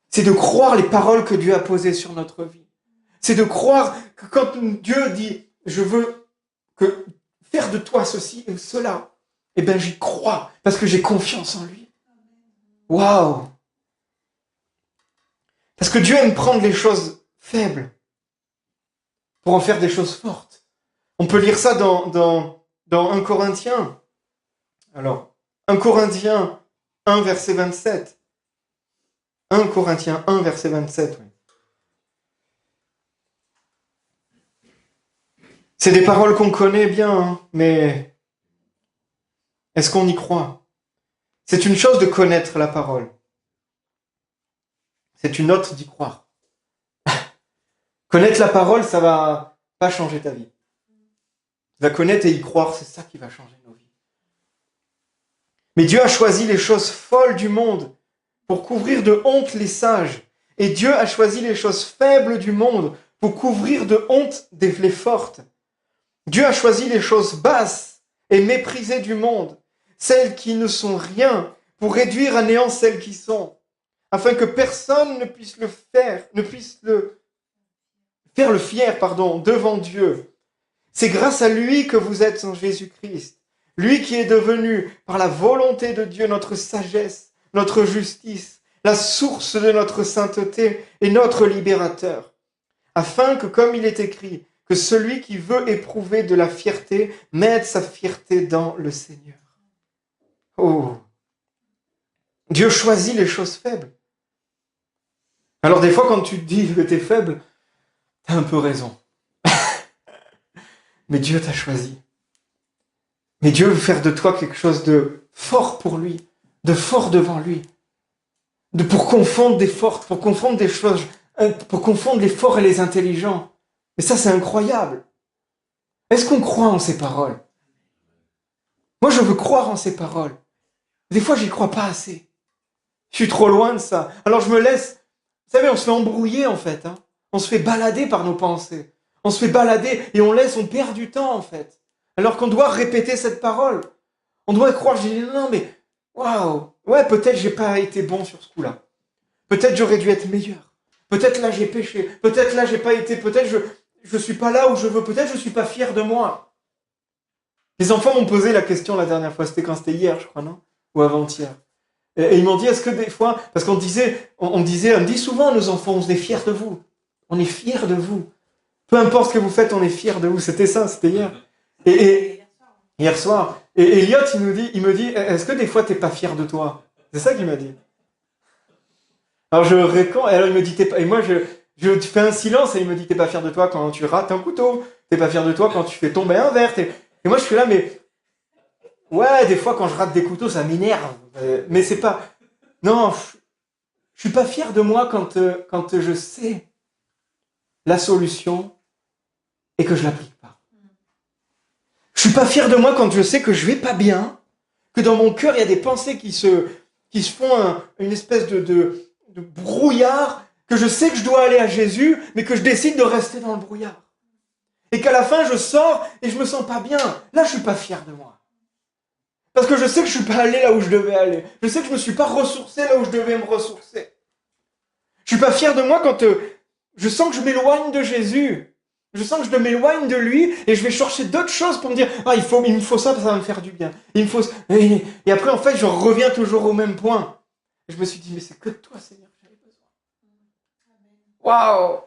C'est de croire les paroles que Dieu a posées sur notre vie. C'est de croire que quand Dieu dit « je veux faire de toi ceci et cela », eh bien j'y crois parce que j'ai confiance en lui. Waouh! Parce que Dieu aime prendre les choses faibles pour en faire des choses fortes. On peut lire ça dans 1 Corinthiens. Alors, 1 Corinthiens 1, verset 27. 1 Corinthiens 1, verset 27. Oui. C'est des paroles qu'on connaît bien, hein, mais est-ce qu'on y croit? C'est une chose de connaître la parole. C'est une autre d'y croire. Connaître la parole, ça va pas changer ta vie. La connaître et y croire, c'est ça qui va changer nos vies. Mais Dieu a choisi les choses folles du monde pour couvrir de honte les sages. Et Dieu a choisi les choses faibles du monde pour couvrir de honte les fortes. Dieu a choisi les choses basses et méprisées du monde, celles qui ne sont rien, pour réduire à néant celles qui sont, afin que personne ne puisse le faire, faire le fier, devant Dieu. C'est grâce à lui que vous êtes en Jésus-Christ, lui qui est devenu, par la volonté de Dieu, notre sagesse, notre justice, la source de notre sainteté et notre libérateur, afin que, comme il est écrit, que celui qui veut éprouver de la fierté mette sa fierté dans le Seigneur. Oh! Dieu choisit les choses faibles. Alors des fois, quand tu te dis que tu es faible, tu as un peu raison. Mais Dieu t'a choisi. Mais Dieu veut faire de toi quelque chose de fort pour lui, de fort devant lui, pour confondre des fortes, pour confondre des choses, pour confondre les forts et les intelligents. Mais ça, c'est incroyable. Est-ce qu'on croit en ces paroles? Moi, je veux croire en ces paroles. Des fois, j'y crois pas assez. Je suis trop loin de ça. Alors, je me laisse... Vous savez, on se fait embrouiller, en fait. On se fait balader par nos pensées. On se fait balader et on perd du temps, en fait. Alors qu'on doit répéter cette parole. On doit croire, je dis, non, mais... Waouh! Ouais, peut-être j'ai pas été bon sur ce coup-là. Peut-être j'aurais dû être meilleur. Peut-être là, j'ai péché. Peut-être là, j'ai pas été... Peut-être je suis pas là où je veux. Peut-être je suis pas fier de moi. Les enfants m'ont posé la question la dernière fois. C'était hier, je crois, non? Ou avant-hier. Et ils m'ont dit, est-ce que des fois... Parce qu'on dit souvent à nos enfants, on est fiers de vous. On est fiers de vous. Peu importe ce que vous faites, on est fiers de vous. C'était ça, c'était hier. Et hier soir. Et Elliot, il me dit, est-ce que des fois, t'es pas fier de toi? C'est ça qu'il m'a dit. Alors je réponds, et alors il me dit, et moi je fais un silence, et il me dit, t'es pas fier de toi quand tu rates un couteau, t'es pas fier de toi quand tu fais tomber un verre, et moi je suis là, mais ouais, des fois quand je rate des couteaux, ça m'énerve, mais c'est pas, non, je suis pas fier de moi quand je sais la solution et que je l'applique pas. Je suis pas fier de moi quand je sais que je vais pas bien, que dans mon cœur il y a des pensées qui se font une espèce de brouillard, que je sais que je dois aller à Jésus, mais que je décide de rester dans le brouillard. Et qu'à la fin, je sors et je me sens pas bien. Là, je suis pas fier de moi. Parce que je sais que je suis pas allé là où je devais aller. Je sais que je me suis pas ressourcé là où je devais me ressourcer. Je suis pas fier de moi quand je sens que je m'éloigne de Jésus. Je sens que je m'éloigne de lui et je vais chercher d'autres choses pour me dire « Ah, il me faut ça, ça va me faire du bien. » Et après, en fait, je reviens toujours au même point. Et je me suis dit « Mais c'est que de toi, Seigneur, que j'avais besoin. » Waouh!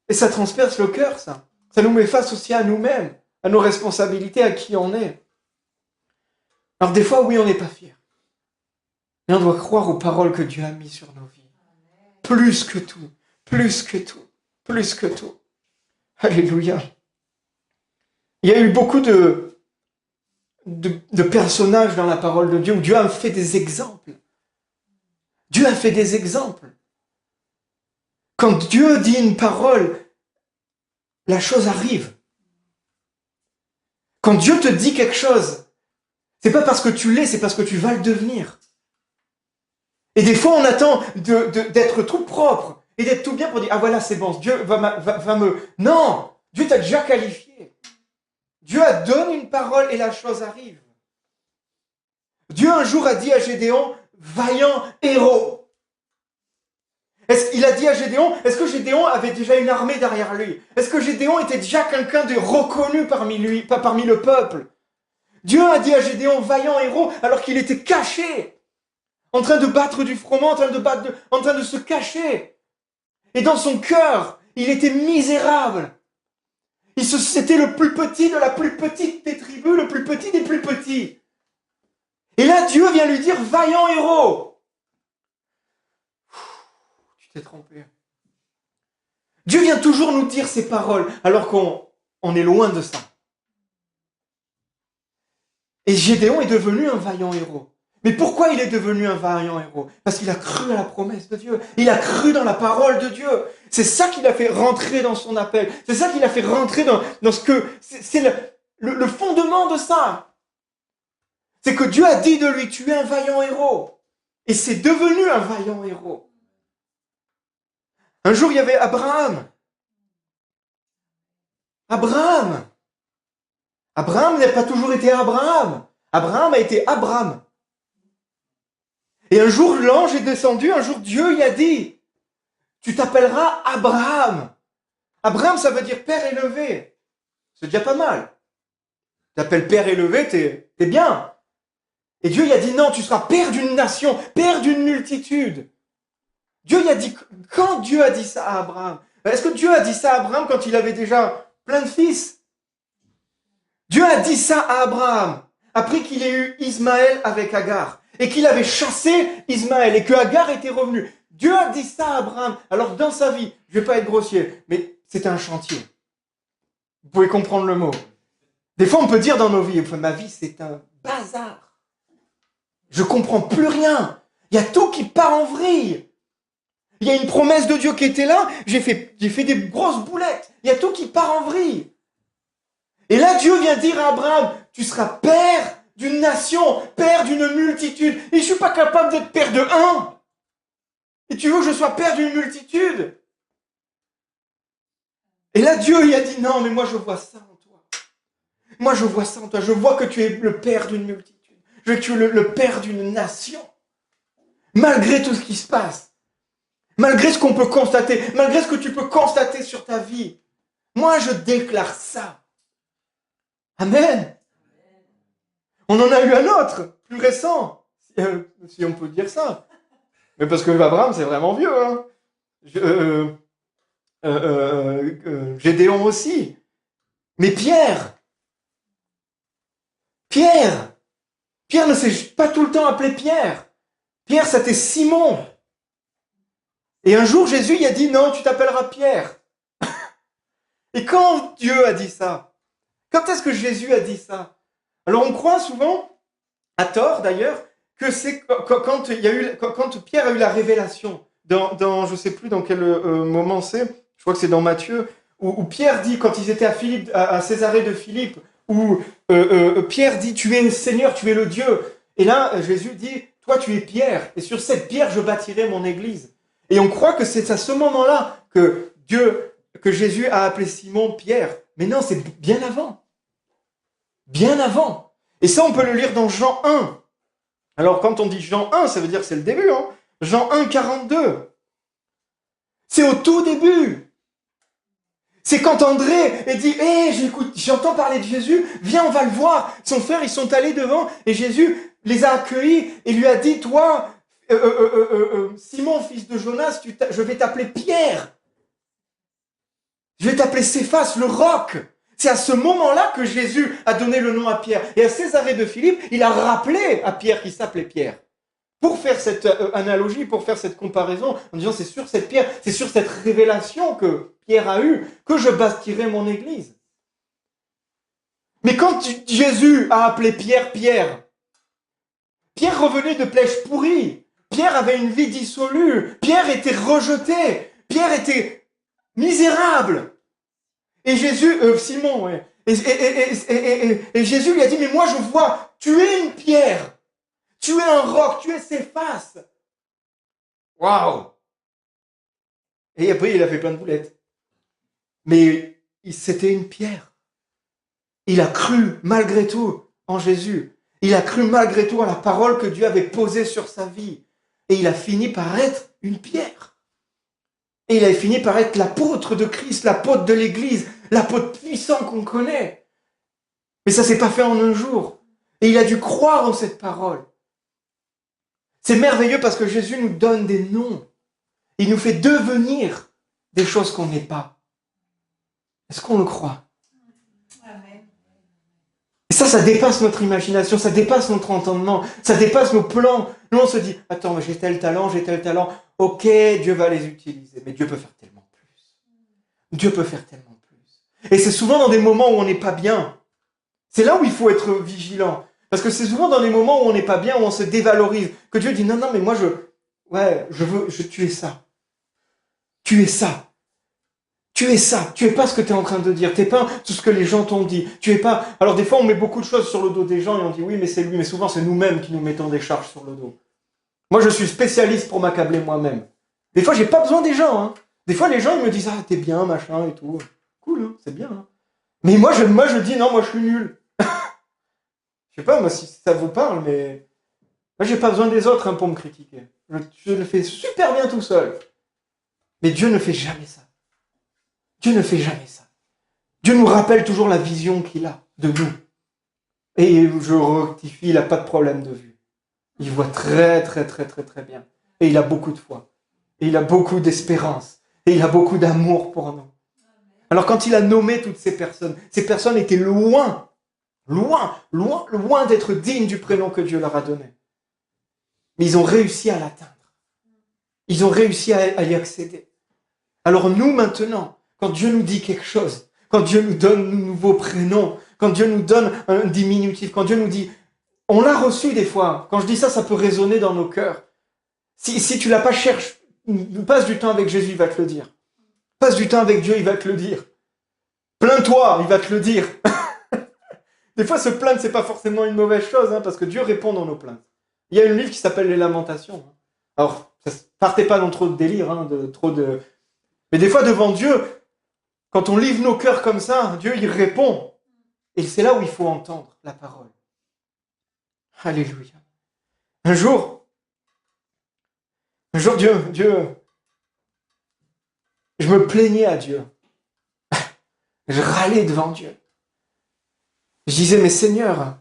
Et ça transperce le cœur, ça. Ça nous met face aussi à nous-mêmes, à nos responsabilités, à qui on est. Alors des fois, oui, on n'est pas fiers. Mais on doit croire aux paroles que Dieu a mises sur nos vies. Plus que tout, plus que tout, plus que tout. Alléluia. Il y a eu beaucoup de personnages dans la parole de Dieu où Dieu a fait des exemples. Dieu a fait des exemples. Quand Dieu dit une parole, la chose arrive. Quand Dieu te dit quelque chose, c'est pas parce que tu l'es, c'est parce que tu vas le devenir. Et des fois, on attend d'être tout propre et d'être tout bien pour dire « Ah voilà, c'est bon, Dieu va me... » Non! Dieu t'a déjà qualifié. Dieu a donné une parole et la chose arrive. Dieu un jour a dit à Gédéon « Vaillant héros ». Il a dit à Gédéon, est-ce que Gédéon avait déjà une armée derrière lui? Est-ce que Gédéon était déjà quelqu'un de reconnu parmi le peuple? Dieu a dit à Gédéon, vaillant héros, alors qu'il était caché, en train de battre du froment, en train de se cacher. Et dans son cœur, il était misérable. C'était le plus petit de la plus petite des tribus, le plus petit des plus petits. Et là, Dieu vient lui dire, vaillant héros. Tu t'es trompé. Dieu vient toujours nous dire ces paroles, alors qu'on est loin de ça. Et Gédéon est devenu un vaillant héros. Mais pourquoi il est devenu un vaillant héros? Parce qu'il a cru à la promesse de Dieu. Il a cru dans la parole de Dieu. C'est ça qui l'a fait rentrer dans son appel. C'est ça qui l'a fait rentrer dans ce que... C'est le fondement de ça. C'est que Dieu a dit de lui, tu es un vaillant héros. Et c'est devenu un vaillant héros. Un jour, il y avait Abraham. Abraham n'a pas toujours été Abraham. Abraham a été Abram. Et un jour, l'ange est descendu, un jour, Dieu y a dit, tu t'appelleras Abraham. Abraham, ça veut dire père élevé. C'est déjà pas mal. Tu t'appelles père élevé, t'es bien. Et Dieu y a dit, non, tu seras père d'une nation, père d'une multitude. Dieu y a dit, quand Dieu a dit ça à Abraham, est-ce que Dieu a dit ça à Abraham quand il avait déjà plein de fils? Dieu a dit ça à Abraham après qu'il ait eu Ismaël avec Agar et qu'il avait chassé Ismaël et que Agar était revenu. Dieu a dit ça à Abraham. Alors dans sa vie, je ne vais pas être grossier, mais c'était un chantier. Vous pouvez comprendre le mot. Des fois, on peut dire dans nos vies, ma vie, c'est un bazar. Je comprends plus rien. Il y a tout qui part en vrille. Il y a une promesse de Dieu qui était là. J'ai fait des grosses boulettes. Il y a tout qui part en vrille. Et là, Dieu vient dire à Abraham, tu seras père d'une nation, père d'une multitude. Et je ne suis pas capable d'être père de un. Et tu veux que je sois père d'une multitude? Et là, Dieu il a dit, non, mais moi je vois ça en toi. Moi je vois ça en toi. Je vois que tu es le père d'une multitude. Je veux que tu es le père d'une nation. Malgré tout ce qui se passe. Malgré ce qu'on peut constater. Malgré ce que tu peux constater sur ta vie. Moi je déclare ça. Amen. On en a eu un autre, plus récent. Si on peut dire ça. Mais parce que Abraham, c'est vraiment vieux. Hein. Gédéon aussi. Mais Pierre ne s'est pas tout le temps appelé Pierre. Pierre, c'était Simon. Et un jour, Jésus il a dit, non, tu t'appelleras Pierre. Et quand Dieu a dit ça? Quand est-ce que Jésus a dit ça? Alors on croit souvent, à tort d'ailleurs, que c'est quand Pierre a eu la révélation, dans je ne sais plus dans quel moment c'est, je crois que c'est dans Matthieu, où Pierre dit, quand ils étaient à Césarée de Philippe, où Pierre dit, tu es le Seigneur, tu es le Dieu. Et là, Jésus dit, toi tu es Pierre, et sur cette pierre je bâtirai mon église. Et on croit que c'est à ce moment-là que Jésus a appelé Simon Pierre. Mais non, c'est bien avant. Bien avant. Et ça, on peut le lire dans Jean 1. Alors, quand on dit Jean 1, ça veut dire que c'est le début. Hein. Jean 1, 42. C'est au tout début. C'est quand André dit, j'entends parler de Jésus, viens, on va le voir. Son frère, ils sont allés devant, et Jésus les a accueillis et lui a dit, toi, Simon, fils de Jonas, je vais t'appeler Pierre. Je vais t'appeler Céphas, le roc. C'est à ce moment-là que Jésus a donné le nom à Pierre. Et à Césarée de Philippe, il a rappelé à Pierre qu'il s'appelait Pierre. Pour faire cette analogie, pour faire cette comparaison, en disant c'est sur cette pierre, c'est sur cette révélation que Pierre a eue, que je bâtirai mon église. Mais quand Jésus a appelé Pierre, Pierre revenait de plèche pourrie. Pierre avait une vie dissolue. Pierre était rejeté. Pierre était misérable. Et Simon, ouais. Et Jésus lui a dit, mais moi je vois, tu es une pierre. Tu es un roc, tu es Céphas. Waouh! Et après, il a fait plein de boulettes. Mais c'était une pierre. Il a cru malgré tout en Jésus. Il a cru malgré tout à la parole que Dieu avait posée sur sa vie. Et il a fini par être une pierre. Et il a fini par être l'apôtre de Christ, l'apôtre de l'Église, l'apôtre puissant qu'on connaît. Mais ça ne s'est pas fait en un jour. Et il a dû croire en cette parole. C'est merveilleux parce que Jésus nous donne des noms. Il nous fait devenir des choses qu'on n'est pas. Est-ce qu'on le croit? Et ça dépasse notre imagination, ça dépasse notre entendement, ça dépasse nos plans. Nous, on se dit, attends, j'ai tel talent. Ok, Dieu va les utiliser. Mais Dieu peut faire tellement plus. Dieu peut faire tellement plus. Et c'est souvent dans des moments où on n'est pas bien. C'est là où il faut être vigilant. Parce que c'est souvent dans les moments où on n'est pas bien, où on se dévalorise, que Dieu dit non, non, mais moi tu es ça. Tu es ça. Tu es ça. Tu es pas ce que tu es en train de dire. Tu n'es pas tout ce que les gens t'ont dit. Tu es pas. Alors des fois, on met beaucoup de choses sur le dos des gens et on dit oui, mais c'est lui. Mais souvent, c'est nous-mêmes qui nous mettons des charges sur le dos. Moi, je suis spécialiste pour m'accabler moi-même. Des fois, j'ai pas besoin des gens. Hein. Des fois, les gens ils me disent ah t'es bien, machin et tout. Cool, hein, c'est bien. Hein. Mais moi, je dis non, moi, je suis nul. Je sais pas, moi, si ça vous parle, mais moi, j'ai pas besoin des autres hein, pour me critiquer. Je le fais super bien tout seul. Mais Dieu ne fait jamais ça. Dieu ne fait jamais ça. Dieu nous rappelle toujours la vision qu'il a de nous. Et je rectifie, il n'a pas de problème de vue. Il voit très, très, très, très, très bien. Et il a beaucoup de foi. Et il a beaucoup d'espérance. Et il a beaucoup d'amour pour nous. Alors quand il a nommé toutes ces personnes étaient loin d'être dignes du prénom que Dieu leur a donné. Mais ils ont réussi à l'atteindre. Ils ont réussi à y accéder. Alors nous maintenant, quand Dieu nous dit quelque chose, quand Dieu nous donne un nouveau prénom, quand Dieu nous donne un diminutif, quand Dieu nous dit, on l'a reçu des fois. Quand je dis ça, ça peut résonner dans nos cœurs. Si tu l'as pas cherché, passe du temps avec Jésus, il va te le dire. Passe du temps avec Dieu, il va te le dire. Plains-toi, il va te le dire. Des fois, se plaindre, c'est pas forcément une mauvaise chose, hein, parce que Dieu répond dans nos plaintes. Il y a un livre qui s'appelle Les Lamentations. Alors, partez pas dans trop de délire, hein, mais des fois, devant Dieu, quand on livre nos cœurs comme ça, Dieu, il répond. Et c'est là où il faut entendre la parole. Alléluia. Un jour, Dieu, je me plaignais à Dieu. Je râlais devant Dieu. Je disais, mais Seigneur,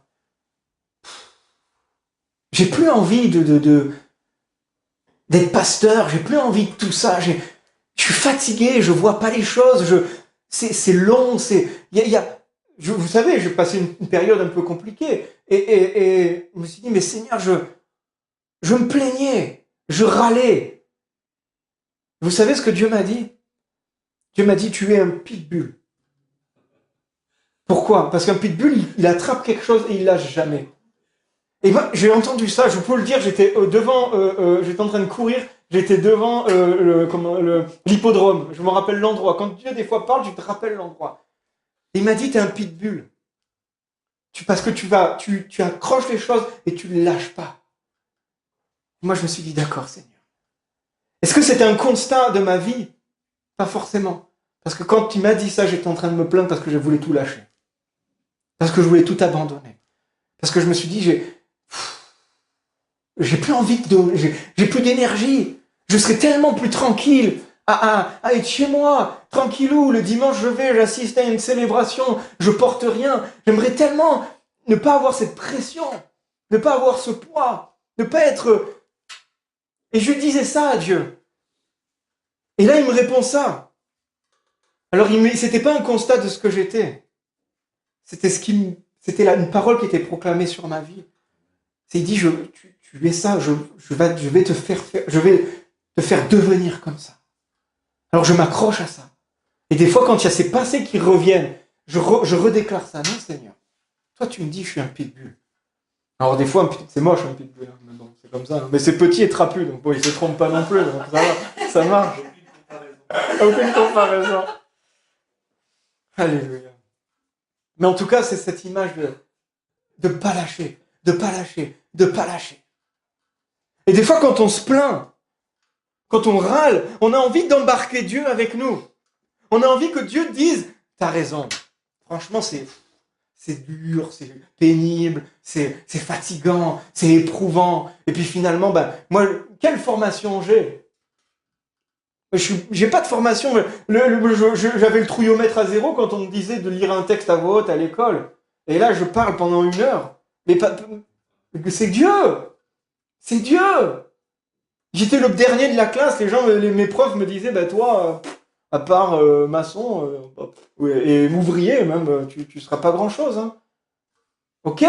j'ai plus envie d'être pasteur, j'ai plus envie de tout ça, je suis fatigué, je vois pas les choses, c'est long, vous savez, j'ai passé une période un peu compliquée, et je me suis dit, mais Seigneur, je me plaignais, je râlais. Vous savez ce que Dieu m'a dit? Dieu m'a dit, tu es un pitbull. Pourquoi? Parce qu'un pitbull, il attrape quelque chose et il lâche jamais. Et moi, j'ai entendu ça, je peux le dire, j'étais j'étais en train de courir, j'étais devant l'hippodrome. Je me rappelle l'endroit. Quand Dieu des fois parle, tu te rappelles l'endroit. Et il m'a dit, t'es un pitbull. Parce que tu accroches les choses et tu ne lâches pas. Moi, je me suis dit, d'accord, Seigneur. Est-ce que c'était un constat de ma vie? Pas forcément. Parce que quand il m'a dit ça, j'étais en train de me plaindre parce que je voulais tout lâcher. Parce que je voulais tout abandonner. Parce que je me suis dit, j'ai plus envie j'ai plus d'énergie. Je serais tellement plus tranquille à être chez moi, tranquillou. Le dimanche, j'assiste à une célébration, je porte rien. J'aimerais tellement ne pas avoir cette pression, ne pas avoir ce poids, ne pas être... Et je disais ça à Dieu. Et là, il me répond ça. Alors, c'était pas un constat de ce que j'étais. C'était une parole qui était proclamée sur ma vie. Il dit, tu es ça, je vais te faire devenir comme ça. Alors je m'accroche à ça. Et des fois, quand il y a ces passés qui reviennent, je redéclare ça. Non, Seigneur, toi tu me dis, je suis un pitbull. Alors des fois, c'est moche un pitbull, hein, mais bon, c'est comme ça. Mais c'est petit et trapu, donc bon, il se trompe pas non plus, donc ça marche. Aucune comparaison. Alléluia. Mais en tout cas, c'est cette image de pas lâcher, de pas lâcher, de pas lâcher. Et des fois, quand on se plaint, quand on râle, on a envie d'embarquer Dieu avec nous. On a envie que Dieu dise, t'as raison. Franchement, c'est dur, c'est pénible, c'est fatigant, c'est éprouvant. Et puis finalement, moi, quelle formation j'ai? J'ai pas de formation. J'avais le trouillomètre à 0 quand on me disait de lire un texte à voix haute à l'école. Et là, je parle pendant 1 heure. Mais c'est Dieu. C'est Dieu. J'étais le dernier de la classe. Mes profs me disaient, toi, à part maçon et ouvrier même, tu seras pas grand-chose. Hein. Ok.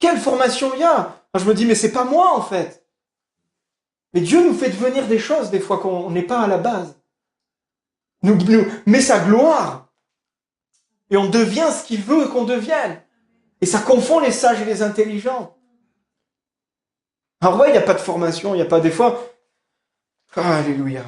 Quelle formation il y a? Je me dis, mais c'est pas moi en fait. Mais Dieu nous fait devenir des choses des fois qu'on n'est pas à la base. Nous met sa gloire. Et on devient ce qu'il veut qu'on devienne. Et ça confond les sages et les intelligents. Alors ouais, il n'y a pas de formation, il n'y a pas des fois... Alléluia.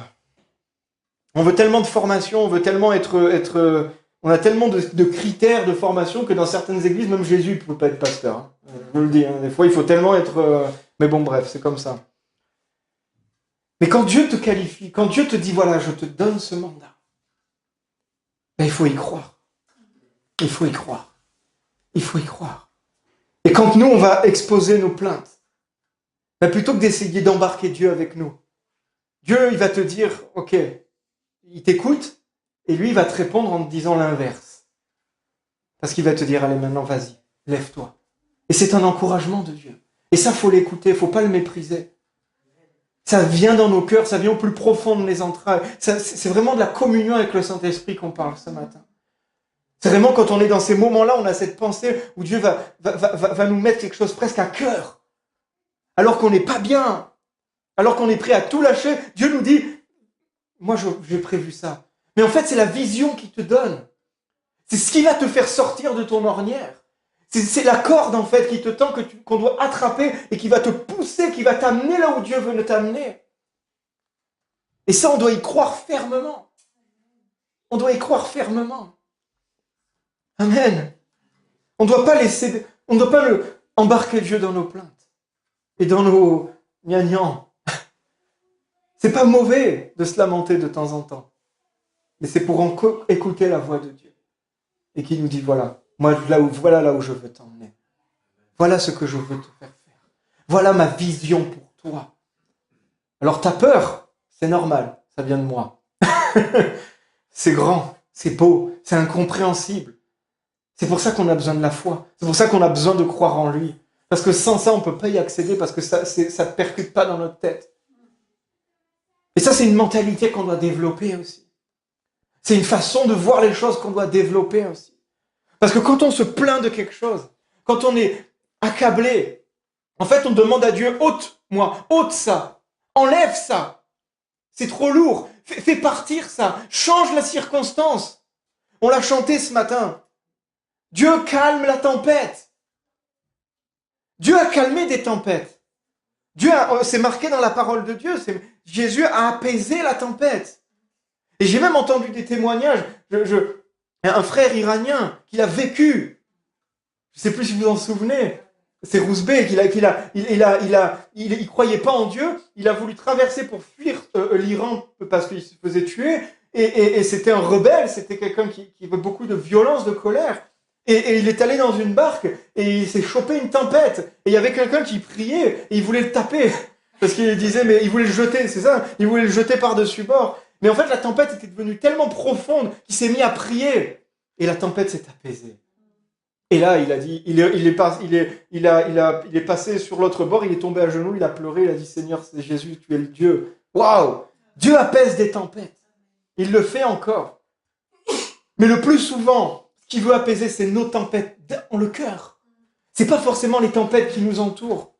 On veut tellement de formation, on veut tellement être on a tellement de critères de formation que dans certaines églises, même Jésus ne peut pas être pasteur. Hein. Je vous le dis, hein. Des fois, il faut tellement être... Mais bon, bref, c'est comme ça. Mais quand Dieu te qualifie, quand Dieu te dit, voilà, je te donne ce mandat, ben, il faut y croire. Il faut y croire. Il faut y croire. Et quand nous, on va exposer nos plaintes, ben, plutôt que d'essayer d'embarquer Dieu avec nous, Dieu, il va te dire, ok, il t'écoute, et lui, il va te répondre en te disant l'inverse. Parce qu'il va te dire, allez, maintenant, vas-y, lève-toi. Et c'est un encouragement de Dieu. Et ça, faut l'écouter, faut pas le mépriser. Ça vient dans nos cœurs, ça vient au plus profond de les entrailles. C'est vraiment de la communion avec le Saint-Esprit qu'on parle ce matin. C'est vraiment quand on est dans ces moments-là, on a cette pensée où Dieu va nous mettre quelque chose presque à cœur. Alors qu'on n'est pas bien, alors qu'on est prêt à tout lâcher, Dieu nous dit, moi j'ai prévu ça. Mais en fait, c'est la vision qu'il te donne. C'est ce qui va te faire sortir de ton ornière. C'est la corde, en fait, qui te tend, qu'on doit attraper et qui va te pousser, qui va t'amener là où Dieu veut t'amener. Et ça, on doit y croire fermement. On doit y croire fermement. Amen. On ne doit pas embarquer Dieu dans nos plaintes et dans nos gnangnans. C'est pas mauvais de se lamenter de temps en temps. Mais c'est pour écouter la voix de Dieu. Et qui nous dit, voilà, voilà là où je veux t'emmener. Voilà ce que je veux te faire faire. Voilà ma vision pour toi. Alors t'as peur, c'est normal, ça vient de moi. C'est grand, c'est beau, c'est incompréhensible. C'est pour ça qu'on a besoin de la foi. C'est pour ça qu'on a besoin de croire en lui. Parce que sans ça, on ne peut pas y accéder parce que ça ne percute pas dans notre tête. Et ça, c'est une mentalité qu'on doit développer aussi. C'est une façon de voir les choses qu'on doit développer aussi. Parce que quand on se plaint de quelque chose, quand on est accablé, en fait, on demande à Dieu, ôte ça, enlève ça. C'est trop lourd. Fais partir ça. Change la circonstance. On l'a chanté ce matin. Dieu calme la tempête. Dieu a calmé des tempêtes. C'est marqué dans la parole de Dieu. Jésus a apaisé la tempête. Et j'ai même entendu des témoignages. Un frère iranien qui l'a vécu. Je ne sais plus si vous vous en souvenez. C'est Rouzbeh il croyait pas en Dieu. Il a voulu traverser pour fuir l'Iran parce qu'il se faisait tuer. Et c'était un rebelle. C'était quelqu'un qui avait beaucoup de violence, de colère. Et il est allé dans une barque et il s'est chopé une tempête. Et il y avait quelqu'un qui priait et il voulait le taper. Parce qu'il disait, mais il voulait le jeter, c'est ça? Il voulait le jeter par-dessus bord. Mais en fait, la tempête était devenue tellement profonde qu'il s'est mis à prier. Et la tempête s'est apaisée. Et là, il a dit, il est passé sur l'autre bord, il est tombé à genoux, il a pleuré, il a dit, Seigneur, c'est Jésus, tu es le Dieu. Waouh! Dieu apaise des tempêtes. Il le fait encore. Mais le plus souvent, ce qu'il veut apaiser, c'est nos tempêtes dans le cœur. C'est pas forcément les tempêtes qui nous entourent.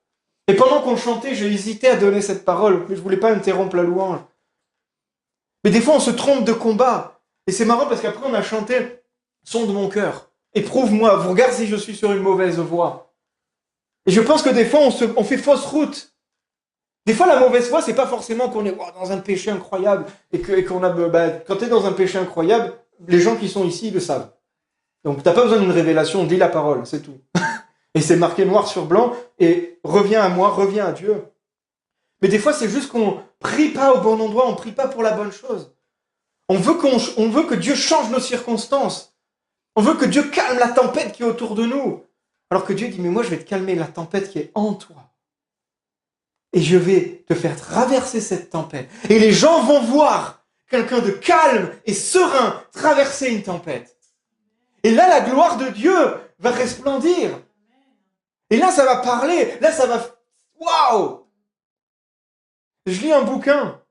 Et pendant qu'on chantait, j'ai hésité à donner cette parole, mais je voulais pas interrompre la louange. Mais des fois, on se trompe de combat. Et c'est marrant parce qu'après, on a chanté « Sonde mon cœur, éprouve-moi, vous regarde si je suis sur une mauvaise voie. » Et je pense que des fois, on fait fausse route. Des fois, la mauvaise voie, c'est pas forcément qu'on est dans un péché incroyable et qu'on a... quand tu es dans un péché incroyable, les gens qui sont ici, ils le savent. Donc, tu n'as pas besoin d'une révélation, dis la parole, c'est tout. Et c'est marqué noir sur blanc, et reviens à moi, reviens à Dieu. Mais des fois, c'est juste qu'on prie pas au bon endroit, on prie pas pour la bonne chose. On veut que Dieu change nos circonstances. On veut que Dieu calme la tempête qui est autour de nous. Alors que Dieu dit, mais moi, je vais te calmer la tempête qui est en toi. Et je vais te faire traverser cette tempête. Et les gens vont voir quelqu'un de calme et serein traverser une tempête. Et là, la gloire de Dieu va resplendir. Et là, ça va parler. Là, ça va... Waouh! Je lis un bouquin.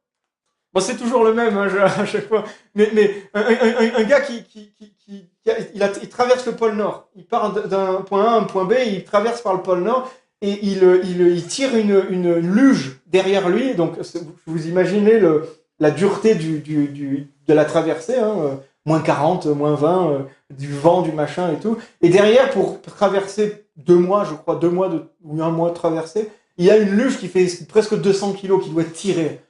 Bon, c'est toujours le même à chaque fois. Mais un gars il traverse le pôle Nord. Il part d'un point A à un point B, il traverse par le pôle Nord et il tire une luge derrière lui. Donc, vous imaginez la dureté de la traversée. Hein. moins 40, moins 20, du vent, du machin et tout. Et derrière, pour traverser 2 mois, je crois, 2 mois ou 1 mois de traversée, il y a une luge qui fait presque 200 kilos qui doit tirer.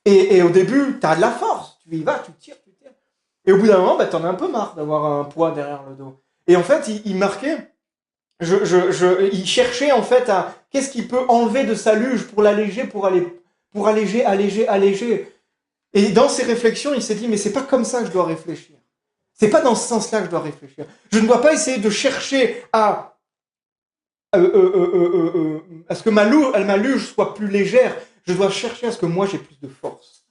Et au début, tu as de la force. Tu y vas, tu tires. Et au bout d'un moment, t'en as un peu marre d'avoir un poids derrière le dos. Et en fait, il marquait, il cherchait en fait à qu'est-ce qu'il peut enlever de sa luge pour l'alléger, pour alléger. Et dans ses réflexions, il s'est dit, mais c'est pas comme ça que je dois réfléchir. C'est pas dans ce sens-là que je dois réfléchir. Je ne dois pas essayer de chercher à ce que ma luge soit plus légère. Je dois chercher à ce que moi j'ai plus de force.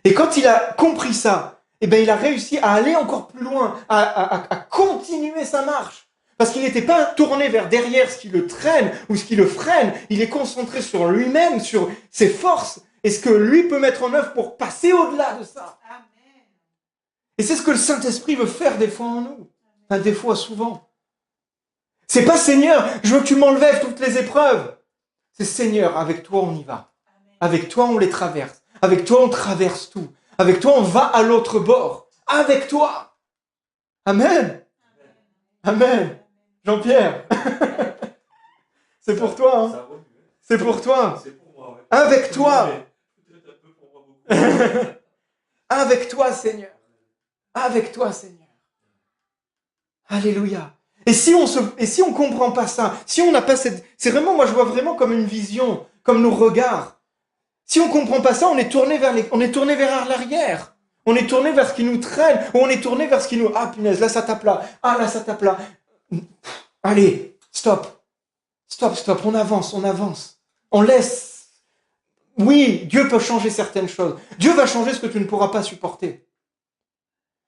Et quand il a compris ça, eh ben, il a réussi à aller encore plus loin, à continuer sa marche. Parce qu'il n'était pas tourné vers derrière ce qui le traîne ou ce qui le freine. Il est concentré sur lui-même, sur ses forces et ce que lui peut mettre en œuvre pour passer au-delà de ça. Amen. Et c'est ce que le Saint-Esprit veut faire des fois en nous. Enfin, des fois, souvent. C'est pas Seigneur, je veux que tu m'enlèves toutes les épreuves. C'est Seigneur, avec toi on y va. Avec toi on les traverse. Avec toi on traverse tout. Avec toi, on va à l'autre bord. Avec toi. Amen. Amen. Jean-Pierre. C'est pour toi. Hein. C'est pour toi. C'est pour moi, ouais. Avec toi. Peut-être un peu pour moi beaucoup. Avec toi, Seigneur. Avec toi, Seigneur. Alléluia. Et si on comprend pas ça, si on n'a pas cette... C'est vraiment, moi je vois vraiment comme une vision, comme nos regards. Si on ne comprend pas ça, on est tourné vers l'arrière. On est tourné vers ce qui nous traîne. Ou on est tourné vers ce qui nous... Ah, punaise, là, ça tape là. Ah, là, ça tape là. Allez, stop. Stop. On avance. On laisse. Oui, Dieu peut changer certaines choses. Dieu va changer ce que tu ne pourras pas supporter.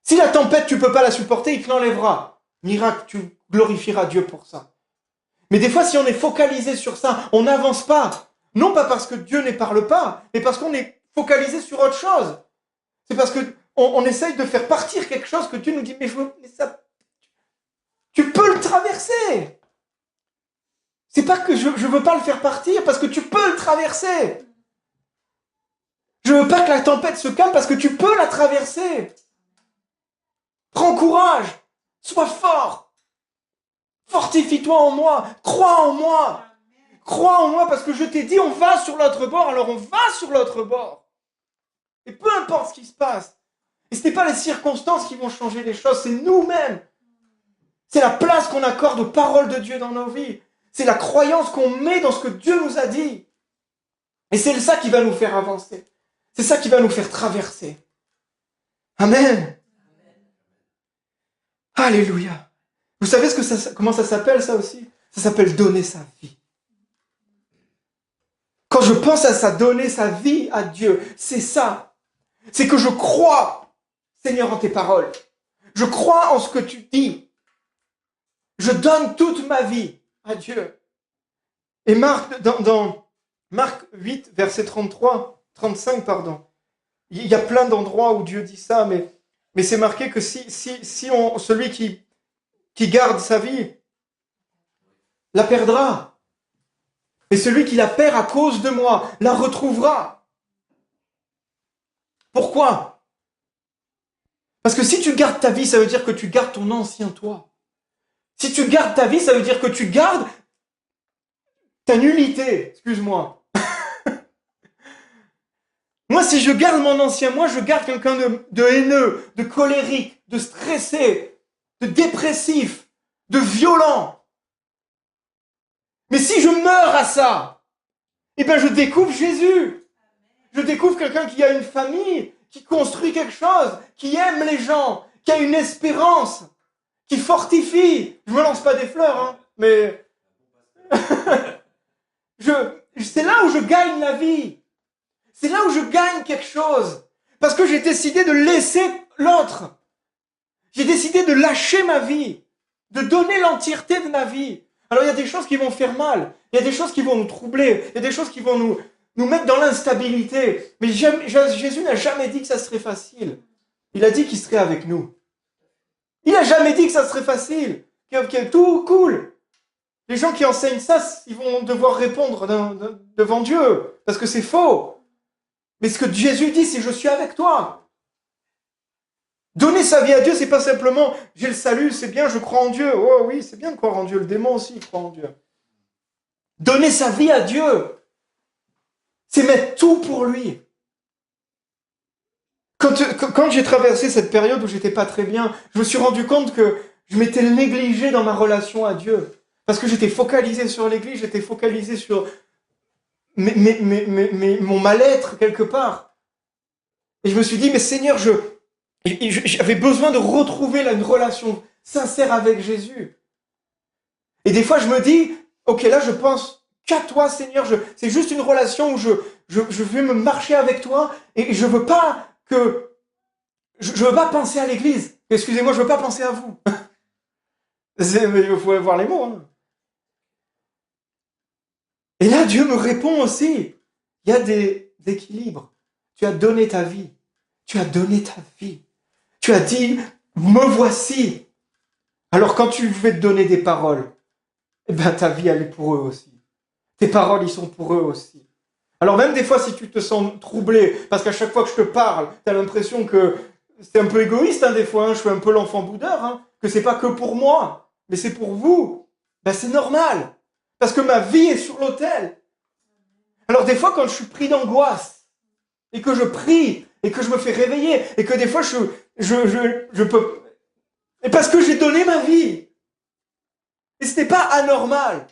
Si la tempête, tu ne peux pas la supporter, il te l'enlèvera. Miracle, tu glorifieras Dieu pour ça. Mais des fois, si on est focalisé sur ça, on n'avance pas. Non pas parce que Dieu ne parle pas, mais parce qu'on est focalisé sur autre chose. C'est parce qu'on essaye de faire partir quelque chose que Dieu nous dit, mais tu peux le traverser. C'est pas que je ne veux pas le faire partir, parce que tu peux le traverser. Je veux pas que la tempête se calme, parce que tu peux la traverser. Prends courage, sois fort. Fortifie-toi en moi, crois en moi. Crois en moi parce que je t'ai dit on va sur l'autre bord, alors on va sur l'autre bord. Et peu importe ce qui se passe. Et ce n'est pas les circonstances qui vont changer les choses, c'est nous-mêmes. C'est la place qu'on accorde aux paroles de Dieu dans nos vies. C'est la croyance qu'on met dans ce que Dieu nous a dit. Et c'est ça qui va nous faire avancer. C'est ça qui va nous faire traverser. Amen. Alléluia. Vous savez comment ça s'appelle ça aussi? Ça s'appelle donner sa vie. Quand je pense à ça, donner sa vie à Dieu, c'est ça. C'est que je crois, Seigneur, en tes paroles. Je crois en ce que tu dis. Je donne toute ma vie à Dieu. Et Marc, dans Marc 8, verset 35, il y a plein d'endroits où Dieu dit ça, mais c'est marqué que celui qui garde sa vie la perdra. Et celui qui la perd à cause de moi la retrouvera. Pourquoi? Parce que si tu gardes ta vie, ça veut dire que tu gardes ton ancien toi. Si tu gardes ta vie, ça veut dire que tu gardes ta nullité. Excuse-moi. Moi, si je garde mon ancien moi, je garde quelqu'un de haineux, de colérique, de stressé, de dépressif, de violent. Mais si je meurs à ça, eh bien je découvre Jésus. Je découvre quelqu'un qui a une famille, qui construit quelque chose, qui aime les gens, qui a une espérance, qui fortifie. Je me lance pas des fleurs, hein, mais c'est là où je gagne la vie. C'est là où je gagne quelque chose. Parce que j'ai décidé de laisser l'autre. J'ai décidé de lâcher ma vie, de donner l'entièreté de ma vie. Alors il y a des choses qui vont faire mal, il y a des choses qui vont nous troubler, il y a des choses qui vont nous mettre dans l'instabilité. Mais Jésus n'a jamais dit que ça serait facile. Il a dit qu'il serait avec nous. Il n'a jamais dit que ça serait facile, que tout cool. Les gens qui enseignent ça, ils vont devoir répondre devant Dieu, parce que c'est faux. Mais ce que Jésus dit, c'est « je suis avec toi ». Donner sa vie à Dieu, c'est pas simplement j'ai le salut, c'est bien, je crois en Dieu. Oh oui, c'est bien de croire en Dieu. Le démon aussi croit en Dieu. Donner sa vie à Dieu, c'est mettre tout pour lui. Quand j'ai traversé cette période où j'étais pas très bien, je me suis rendu compte que je m'étais négligé dans ma relation à Dieu. Parce que j'étais focalisé sur l'église, j'étais focalisé sur mon mal-être quelque part. Et je me suis dit, mais Seigneur, j'avais besoin de retrouver là, une relation sincère avec Jésus. Et des fois, je me dis, ok, là, je pense qu'à toi, Seigneur. C'est juste une relation où je vais me marcher avec toi et je veux pas je veux pas penser à l'église. Excusez-moi, je veux pas penser à vous. Il faut voir les mots. Hein. Et là, Dieu me répond aussi. Il y a des équilibres. Tu as donné ta vie. Tu as donné ta vie. Tu as dit, me voici. Alors quand tu veux te donner des paroles, eh ben, ta vie, elle est pour eux aussi. Tes paroles, ils sont pour eux aussi. Alors même des fois, si tu te sens troublé, parce qu'à chaque fois que je te parle, tu as l'impression que c'est un peu égoïste, hein, des fois, hein, je suis un peu l'enfant boudeur, hein, que c'est pas que pour moi, mais c'est pour vous. Ben, c'est normal, parce que ma vie est sur l'autel. Alors des fois, quand je suis pris d'angoisse, et que je prie, et que je me fais réveiller, et que des fois, je peux... Et parce que j'ai donné ma vie. Et ce n'est pas anormal.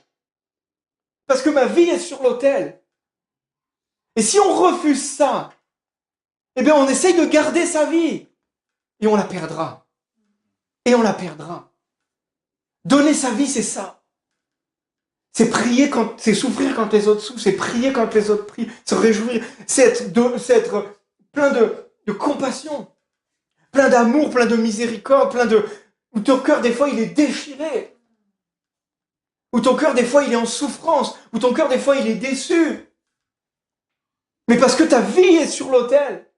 Parce que ma vie est sur l'autel. Et si on refuse ça, eh bien on essaye de garder sa vie. Et on la perdra. Et on la perdra. Donner sa vie, c'est ça. C'est prier c'est souffrir quand les autres souffrent, c'est prier quand les autres prient, se réjouir, c'est être plein de compassion, plein d'amour, plein de miséricorde, où ton cœur des fois il est déchiré, où ton cœur des fois il est en souffrance, où ton cœur des fois il est déçu. Mais parce que ta vie est sur l'autel.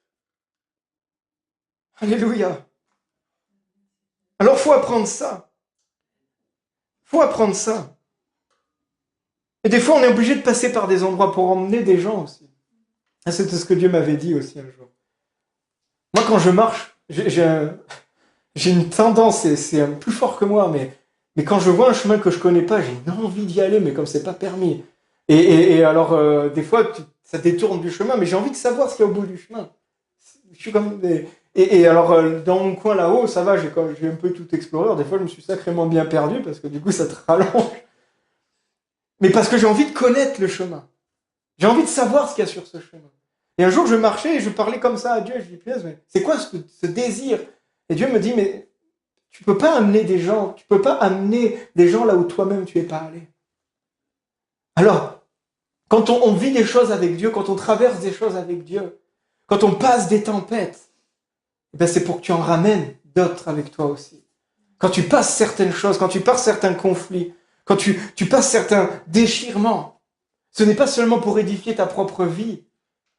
Alléluia. Alors faut apprendre ça. Faut apprendre ça. Et des fois on est obligé de passer par des endroits pour emmener des gens aussi. C'était ce que Dieu m'avait dit aussi un jour. Moi quand je marche, j'ai une tendance, et c'est plus fort que moi, mais quand je vois un chemin que je connais pas, j'ai envie d'y aller, mais comme c'est pas permis. Et alors, des fois, ça détourne du chemin, mais j'ai envie de savoir ce qu'il y a au bout du chemin. Je suis comme et alors, dans mon coin là-haut, ça va, j'ai un peu tout exploré. Des fois, je me suis sacrément bien perdu, parce que du coup, ça te rallonge. Mais parce que j'ai envie de connaître le chemin. J'ai envie de savoir ce qu'il y a sur ce chemin. Et un jour, je marchais et je parlais comme ça à Dieu. Je lui dis, mais c'est quoi ce désir? Et Dieu me dit, mais tu peux pas amener des gens là où toi-même tu es pas allé. Alors, quand on vit des choses avec Dieu, quand on traverse des choses avec Dieu, quand on passe des tempêtes, eh ben c'est pour que tu en ramènes d'autres avec toi aussi. Quand tu passes certaines choses, quand tu passes certains conflits, quand tu passes certains déchirements, ce n'est pas seulement pour édifier ta propre vie,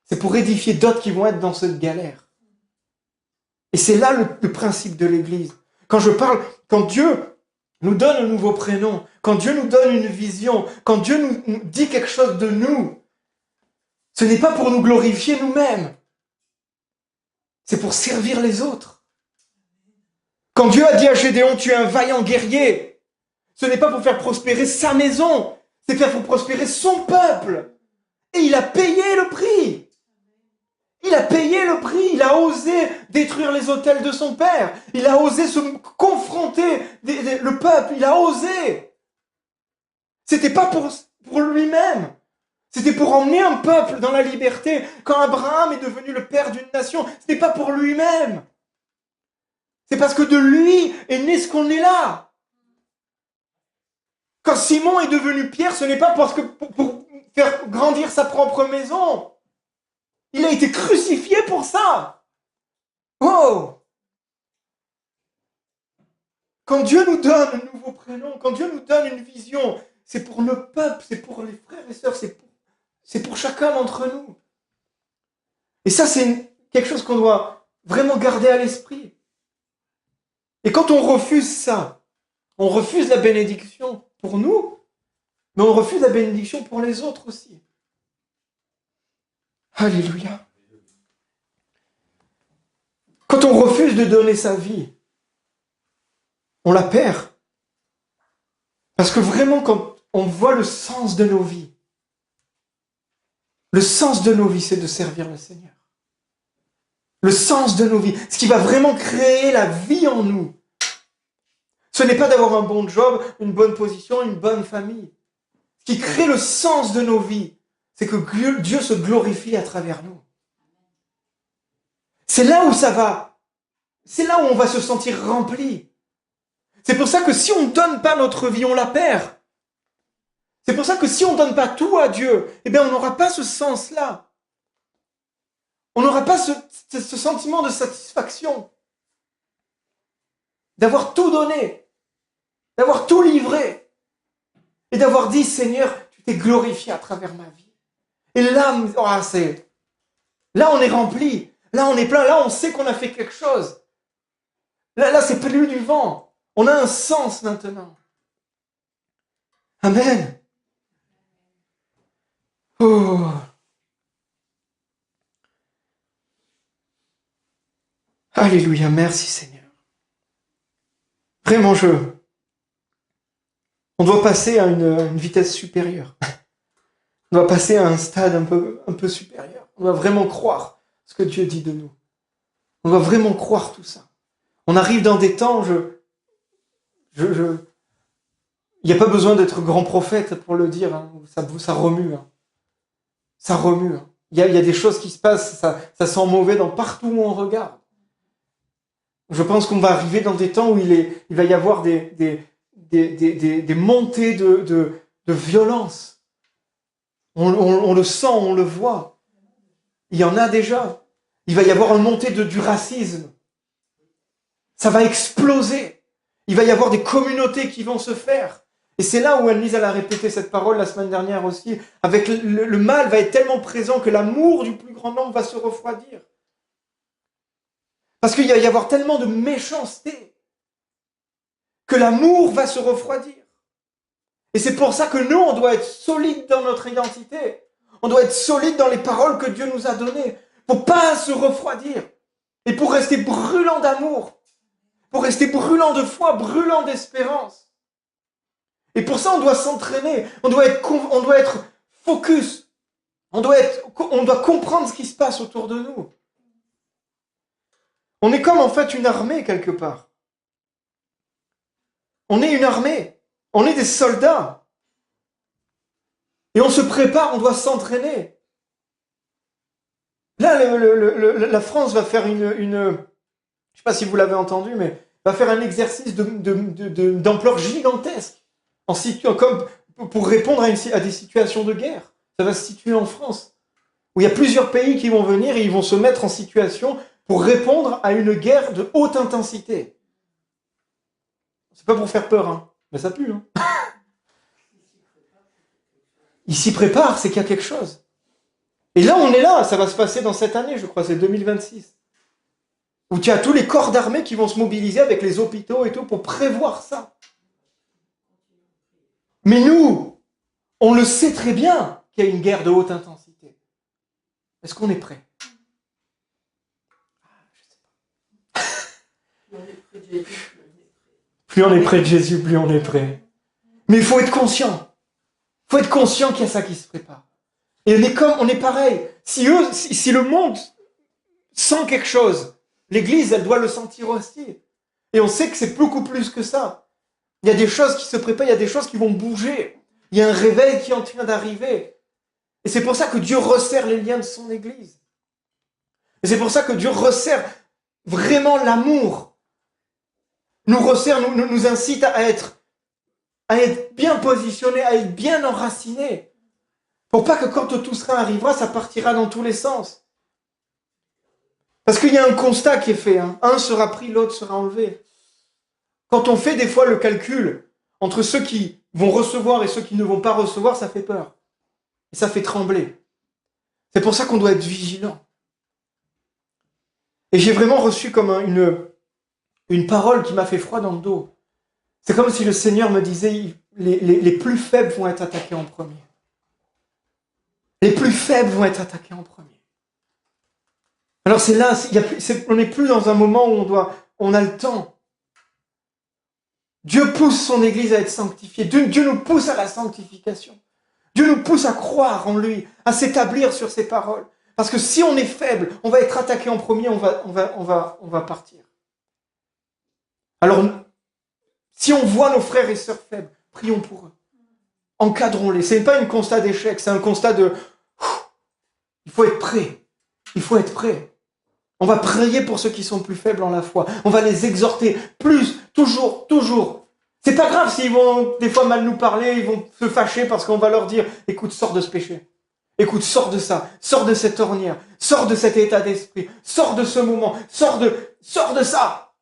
c'est pour édifier d'autres qui vont être dans cette galère. Et c'est là le principe de l'Église. Quand Dieu nous donne un nouveau prénom, quand Dieu nous donne une vision, quand Dieu nous dit quelque chose de nous, ce n'est pas pour nous glorifier nous-mêmes, c'est pour servir les autres. Quand Dieu a dit à Gédéon, tu es un vaillant guerrier, ce n'est pas pour faire prospérer sa maison, c'est pour faire prospérer son peuple. Et il a payé le prix. Il a payé le prix, il a osé détruire les autels de son père, il a osé se confronter le peuple, il a osé. C'était pas pour lui-même, c'était pour emmener un peuple dans la liberté. Quand Abraham est devenu le père d'une nation, c'était pas pour lui-même. C'est parce que de lui est né ce qu'on est là. Quand Simon est devenu Pierre, ce n'est pas parce que pour faire grandir sa propre maison. Il a été crucifié pour ça. Oh! Quand Dieu nous donne un nouveau prénom, quand Dieu nous donne une vision, c'est pour le peuple, c'est pour les frères et sœurs, c'est pour chacun d'entre nous. Et ça, c'est quelque chose qu'on doit vraiment garder à l'esprit. Et quand on refuse ça, on refuse la bénédiction pour nous, mais on refuse la bénédiction pour les autres aussi. Alléluia. Quand on refuse refuse de donner sa vie, on la perd. Parce que vraiment, quand on voit le sens de nos vies, le sens de nos vies, c'est de servir le Seigneur. Le sens de nos vies, ce qui va vraiment créer la vie en nous. Ce n'est pas d'avoir un bon job, une bonne position, une bonne famille. Ce qui crée le sens de nos vies, c'est que Dieu se glorifie à travers nous. C'est là où ça va. C'est là où on va se sentir rempli. C'est pour ça que si on ne donne pas notre vie, on la perd. C'est pour ça que si on ne donne pas tout à Dieu, eh bien on n'aura pas ce sens-là. On n'aura pas ce sentiment de satisfaction. D'avoir tout donné. D'avoir tout livré. Et d'avoir dit, Seigneur, tu t'es glorifié à travers ma vie. Et là, là on est rempli. Là on est plein. Là on sait qu'on a fait quelque chose. Là c'est plus du vent. On a un sens maintenant. Amen. Oh. Alléluia, merci Seigneur. Vraiment, on doit passer à une vitesse supérieure. On doit passer à un stade un peu supérieur. On doit vraiment croire ce que Dieu dit de nous. On doit vraiment croire tout ça. On arrive dans des temps, il n'y a pas besoin d'être grand prophète pour le dire, hein. Ça remue. Hein. Ça remue. Hein. Il y a des choses qui se passent, ça sent mauvais dans partout où on regarde. Je pense qu'on va arriver dans des temps où il va y avoir des montées de violence. On le sent, on le voit. Il y en a déjà. Il va y avoir une montée du racisme. Ça va exploser. Il va y avoir des communautés qui vont se faire. Et c'est là où Anne-Lise a répété cette parole la semaine dernière aussi. Avec le mal va être tellement présent que l'amour du plus grand nombre va se refroidir. Parce qu'il va y avoir tellement de méchanceté que l'amour va se refroidir. Et c'est pour ça que nous, on doit être solide dans notre identité. On doit être solide dans les paroles que Dieu nous a données pour pas se refroidir et pour rester brûlant d'amour, pour rester brûlant de foi, brûlant d'espérance. Et pour ça, on doit s'entraîner, on doit être focus, on doit comprendre ce qui se passe autour de nous. On est comme en fait une armée quelque part. On est une armée, on est des soldats. Et on se prépare, on doit s'entraîner. Là, la France va faire je ne sais pas si vous l'avez entendu, mais va faire un exercice d'ampleur gigantesque comme pour répondre à des situations de guerre. Ça va se situer en France, où il y a plusieurs pays qui vont venir et ils vont se mettre en situation pour répondre à une guerre de haute intensité. C'est pas pour faire peur, hein, mais ça pue. Hein. Ils s'y préparent, c'est qu'il y a quelque chose. Et là, on est là, ça va se passer dans cette année, je crois, c'est 2026. Où tu as tous les corps d'armée qui vont se mobiliser avec les hôpitaux et tout pour prévoir ça. Mais nous, on le sait très bien qu'il y a une guerre de haute intensité. Est-ce qu'on est prêt ? Plus on est près de Jésus, plus on est prêt. Mais il faut être conscient. Il faut être conscient qu'il y a ça qui se prépare. Et on est pareil. Si le monde sent quelque chose, l'Église, elle doit le sentir aussi. Et on sait que c'est beaucoup plus que ça. Il y a des choses qui se préparent, il y a des choses qui vont bouger. Il y a un réveil qui est en train d'arriver. Et c'est pour ça que Dieu resserre les liens de son Église. Et c'est pour ça que Dieu resserre vraiment l'amour. Nous resserre, nous incite à être bien positionnés, à être bien enracinés. Pour pas que quand tout cela arrivera, ça partira dans tous les sens. Parce qu'il y a un constat qui est fait. Hein. Un sera pris, l'autre sera enlevé. Quand on fait des fois le calcul entre ceux qui vont recevoir et ceux qui ne vont pas recevoir, ça fait peur. Et ça fait trembler. C'est pour ça qu'on doit être vigilant. Et j'ai vraiment reçu comme une parole qui m'a fait froid dans le dos. C'est comme si le Seigneur me disait, les plus faibles vont être attaqués en premier. Les plus faibles vont être attaqués en premier. Alors c'est là, on n'est plus dans un moment où on a le temps. Dieu pousse son Église à être sanctifiée. Dieu nous pousse à la sanctification. Dieu nous pousse à croire en lui, à s'établir sur ses paroles. Parce que si on est faible, on va être attaqué en premier, on va partir. Alors, si on voit nos frères et sœurs faibles, prions pour eux. Encadrons-les. Ce n'est pas un constat d'échec, c'est un constat de... Il faut être prêt. Il faut être prêt. On va prier pour ceux qui sont plus faibles en la foi. On va les exhorter plus, toujours, toujours. C'est pas grave s'ils vont des fois mal nous parler, ils vont se fâcher parce qu'on va leur dire « Écoute, sors de ce péché. Écoute, sors de ça. Sors de cette ornière. Sors de cet état d'esprit. Sors de ce moment. Sors de ça. »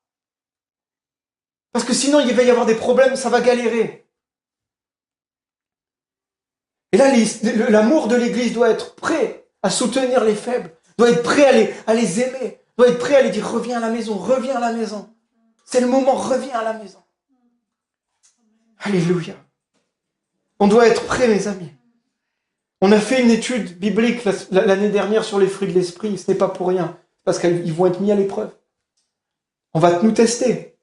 Parce que sinon, il va y avoir des problèmes, ça va galérer. Et là, l'amour de l'Église doit être prêt à soutenir les faibles, doit être prêt à les aimer, doit être prêt à les dire « Reviens à la maison, reviens à la maison. » C'est le moment, reviens à la maison. Alléluia. On doit être prêt, mes amis. On a fait une étude biblique l'année dernière sur les fruits de l'esprit. Ce n'est pas pour rien, parce qu'ils vont être mis à l'épreuve. On va nous tester.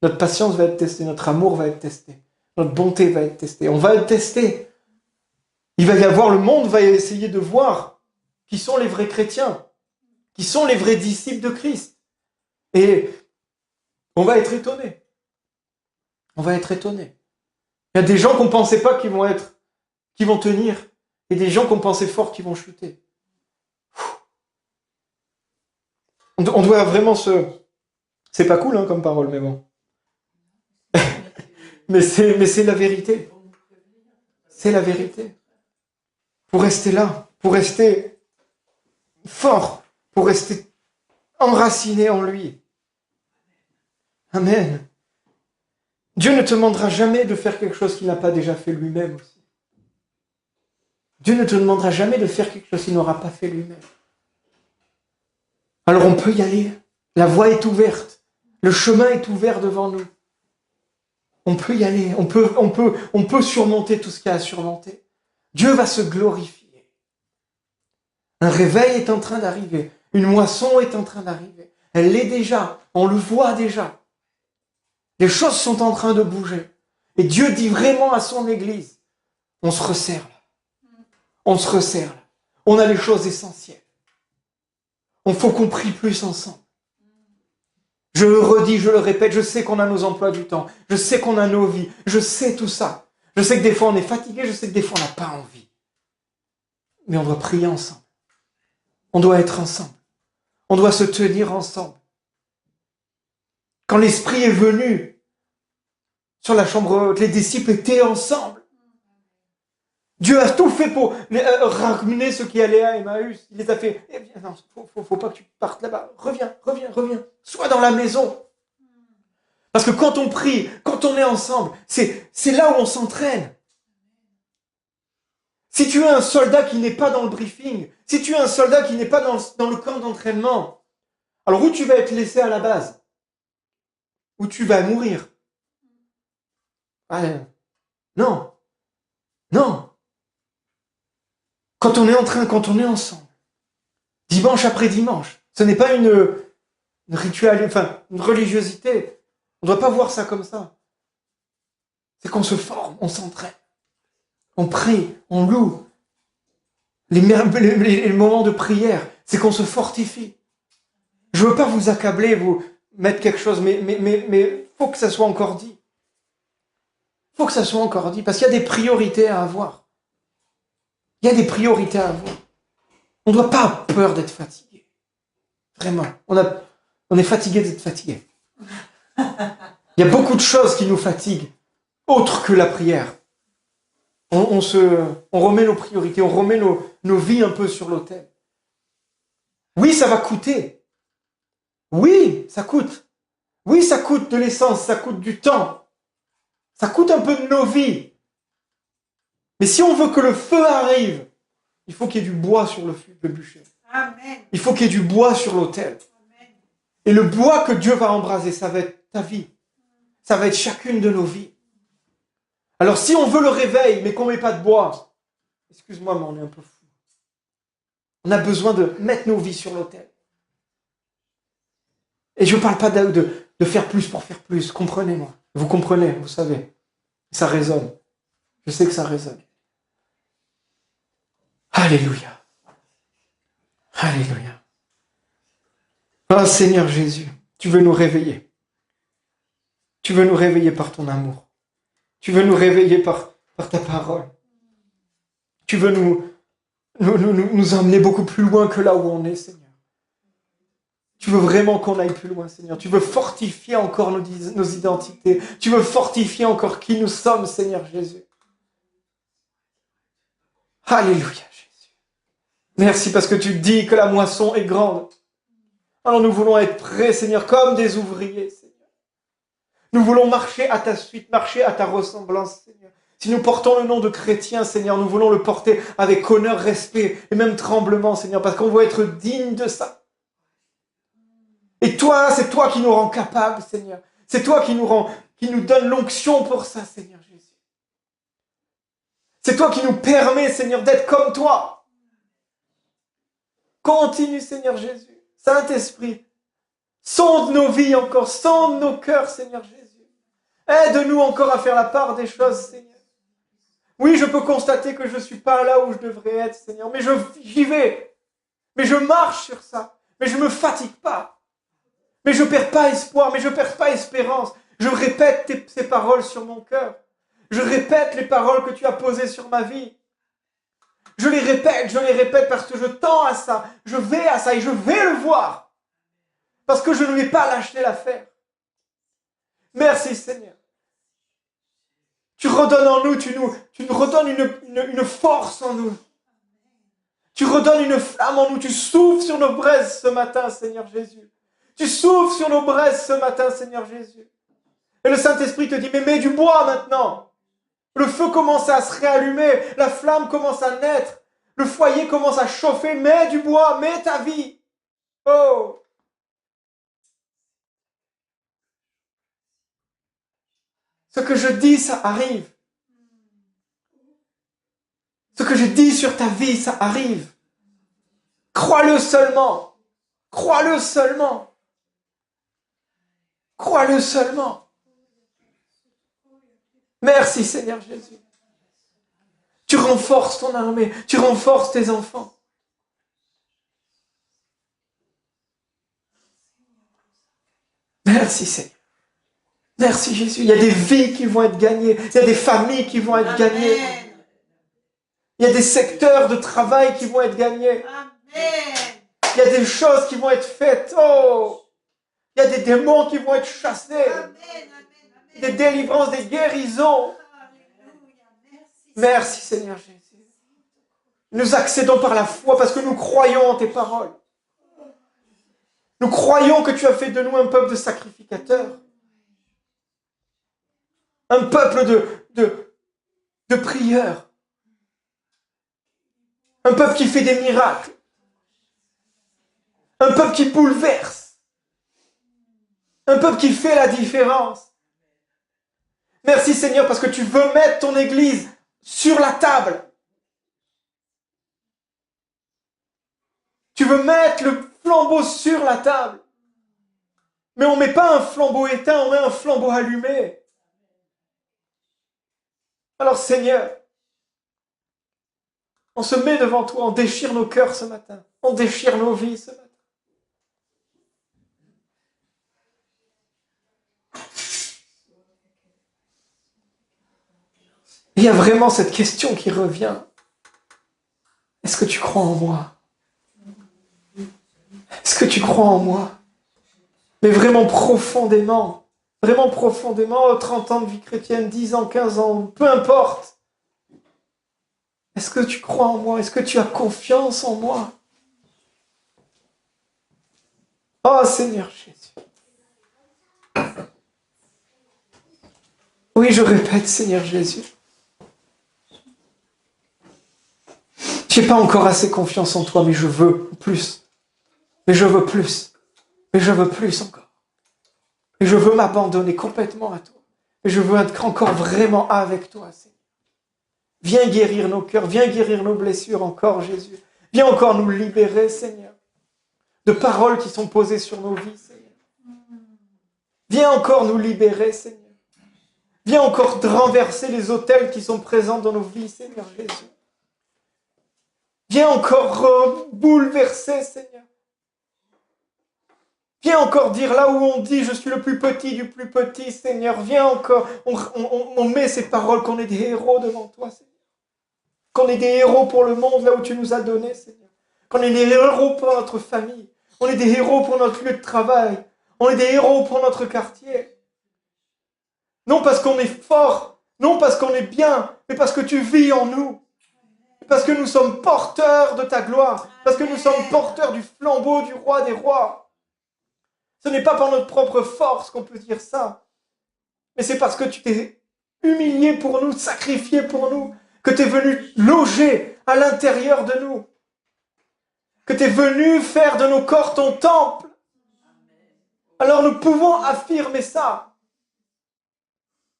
Notre patience va être testée, notre amour va être testé, notre bonté va être testée. On va être testé. Il va y avoir, le monde va essayer de voir qui sont les vrais chrétiens, qui sont les vrais disciples de Christ. Et on va être étonnés. On va être étonnés. Il y a des gens qu'on ne pensait pas qui vont tenir, et des gens qu'on pensait forts qui vont chuter. On doit vraiment C'est pas cool comme parole, mais bon. mais c'est la vérité. C'est la vérité. Pour rester là, pour rester fort, pour rester enraciné en lui. Amen. Dieu ne te demandera jamais de faire quelque chose qu'il n'a pas déjà fait lui-même aussi. Dieu ne te demandera jamais de faire quelque chose qu'il n'aura pas fait lui-même. Alors on peut y aller. La voie est ouverte. Le chemin est ouvert devant nous. On peut y aller. On peut surmonter tout ce qu'il y a à surmonter. Dieu va se glorifier. Un réveil est en train d'arriver. Une moisson est en train d'arriver. Elle l'est déjà. On le voit déjà. Les choses sont en train de bouger. Et Dieu dit vraiment à son Église, on se resserre là. On se resserre là. On a les choses essentielles. Il faut qu'on prie plus ensemble. Je le redis, je le répète, je sais qu'on a nos emplois du temps. Je sais qu'on a nos vies. Je sais tout ça. Je sais que des fois on est fatigué, je sais que des fois on n'a pas envie. Mais on doit prier ensemble. On doit être ensemble. On doit se tenir ensemble. Quand l'Esprit est venu sur la chambre haute, les disciples étaient ensemble. Dieu a tout fait pour ramener ceux qui allaient à Emmaüs. Il les a fait, non, faut pas que tu partes là-bas. Reviens. Sois dans la maison. Parce que quand on prie, quand on est ensemble, c'est là où on s'entraîne. Si tu es un soldat qui n'est pas dans le briefing, si tu es un soldat qui n'est pas dans le camp d'entraînement, alors où tu vas être laissé à la base? Où tu vas mourir? Non. Quand on est ensemble, dimanche après dimanche, ce n'est pas une religiosité. On ne doit pas voir ça comme ça. C'est qu'on se forme, on s'entraîne. On prie, on loue. Les moments de prière, c'est qu'on se fortifie. Je ne veux pas vous accabler, vous mettre quelque chose, mais faut que ça soit encore dit. Faut que ça soit encore dit, parce qu'il y a des priorités à avoir. Il y a des priorités à avoir. On ne doit pas avoir peur d'être fatigué. Vraiment. On est fatigué d'être fatigué. Il y a beaucoup de choses qui nous fatiguent, autres que la prière. On remet nos priorités, on remet nos vies un peu sur l'autel. Oui, ça va coûter. Oui, ça coûte. Oui, ça coûte de l'essence, ça coûte du temps. Ça coûte un peu de nos vies. Mais si on veut que le feu arrive, il faut qu'il y ait du bois sur le bûcher. Amen. Il faut qu'il y ait du bois sur l'autel. Et le bois que Dieu va embraser, ça va être ta vie. Ça va être chacune de nos vies. Alors si on veut le réveil, mais qu'on ne met pas de bois, excuse-moi, mais on est un peu fou. On a besoin de mettre nos vies sur l'autel. Et je ne parle pas de faire plus pour faire plus, comprenez-moi. Vous comprenez, vous savez. Ça résonne. Je sais que ça résonne. Alléluia. Alléluia. Oh Seigneur Jésus, tu veux nous réveiller. Tu veux nous réveiller par ton amour. Tu veux nous réveiller par ta parole. Tu veux nous emmener beaucoup plus loin que là où on est, Seigneur. Tu veux vraiment qu'on aille plus loin, Seigneur. Tu veux fortifier encore nos identités. Tu veux fortifier encore qui nous sommes, Seigneur Jésus. Alléluia, Jésus. Merci parce que tu dis que la moisson est grande. Alors nous voulons être prêts, Seigneur, comme des ouvriers, Seigneur. Nous voulons marcher à ta suite, marcher à ta ressemblance, Seigneur. Si nous portons le nom de chrétien, Seigneur, nous voulons le porter avec honneur, respect et même tremblement, Seigneur, parce qu'on veut être digne de ça. Et toi, c'est toi qui nous rends capables, Seigneur. C'est toi qui nous donne l'onction pour ça, Seigneur Jésus. C'est toi qui nous permet, Seigneur, d'être comme toi. Continue, Seigneur Jésus. Saint-Esprit, sonde nos vies encore, sonde nos cœurs, Seigneur Jésus. Aide-nous encore à faire la part des choses, Seigneur. Oui, je peux constater que je ne suis pas là où je devrais être, Seigneur, mais j'y vais. Mais je marche sur ça. Mais je ne me fatigue pas. Mais je ne perds pas espoir, mais je ne perds pas espérance. Je répète ces paroles sur mon cœur. Je répète les paroles que tu as posées sur ma vie. Je les répète parce que je tends à ça. Je vais à ça et je vais le voir. Parce que je ne vais pas lâcher l'affaire. Merci Seigneur. Tu redonnes en nous, tu nous redonnes une force en nous. Tu redonnes une flamme en nous. Tu souffles sur nos braises ce matin, Seigneur Jésus. Tu souffles sur nos braises ce matin, Seigneur Jésus. Et le Saint-Esprit te dit, mais mets du bois maintenant. Le feu commence à se réallumer. La flamme commence à naître. Le foyer commence à chauffer. Mets du bois, mets ta vie. Oh! Ce que je dis, ça arrive. Ce que je dis sur ta vie, ça arrive. Crois-le seulement. Crois-le seulement. Crois-le seulement. Merci Seigneur Jésus. Tu renforces ton armée, tu renforces tes enfants. Merci Seigneur. Merci Jésus. Il y a des vies qui vont être gagnées, il y a des familles qui vont être gagnées. Il y a des secteurs de travail qui vont être gagnés. Il y a des choses qui vont être faites. Oh! Il y a des démons qui vont être chassés. Des délivrances, des guérisons. Merci Seigneur Jésus. Nous accédons par la foi parce que nous croyons en tes paroles. Nous croyons que tu as fait de nous un peuple de sacrificateurs. Un peuple de prieurs. Un peuple qui fait des miracles. Un peuple qui bouleverse. Un peuple qui fait la différence. Merci Seigneur parce que tu veux mettre ton église sur la table. Tu veux mettre le flambeau sur la table. Mais on ne met pas un flambeau éteint, on met un flambeau allumé. Alors Seigneur, on se met devant toi, on déchire nos cœurs ce matin. On déchire nos vies ce matin. Il y a vraiment cette question qui revient. Est-ce que tu crois en moi? Est-ce que tu crois en moi? Mais vraiment profondément, 30 ans de vie chrétienne, 10 ans, 15 ans, peu importe. Est-ce que tu crois en moi? Est-ce que tu as confiance en moi? Oh Seigneur Jésus. Oui, je répète, Seigneur Jésus. Je n'ai pas encore assez confiance en toi, mais je veux plus. Mais je veux plus. Mais je veux plus encore. Et je veux m'abandonner complètement à toi. Et je veux être encore vraiment avec toi, Seigneur. Viens guérir nos cœurs, viens guérir nos blessures encore, Jésus. Viens encore nous libérer, Seigneur, de paroles qui sont posées sur nos vies, Seigneur. Viens encore nous libérer, Seigneur. Viens encore renverser les autels qui sont présents dans nos vies, Seigneur Jésus. Viens encore bouleverser, Seigneur. Viens encore dire là où on dit « Je suis le plus petit du plus petit, Seigneur ». Viens encore, on met ces paroles, qu'on est des héros devant toi, Seigneur. Qu'on est des héros pour le monde, là où tu nous as donné, Seigneur. Qu'on est des héros pour notre famille. On est des héros pour notre lieu de travail. On est des héros pour notre quartier. Non parce qu'on est fort, non parce qu'on est bien, mais parce que tu vis en nous. Parce que nous sommes porteurs de ta gloire. Parce que nous sommes porteurs du flambeau du roi des rois. Ce n'est pas par notre propre force qu'on peut dire ça. Mais c'est parce que tu t'es humilié pour nous, sacrifié pour nous, que tu es venu loger à l'intérieur de nous. Que tu es venu faire de nos corps ton temple. Alors nous pouvons affirmer ça.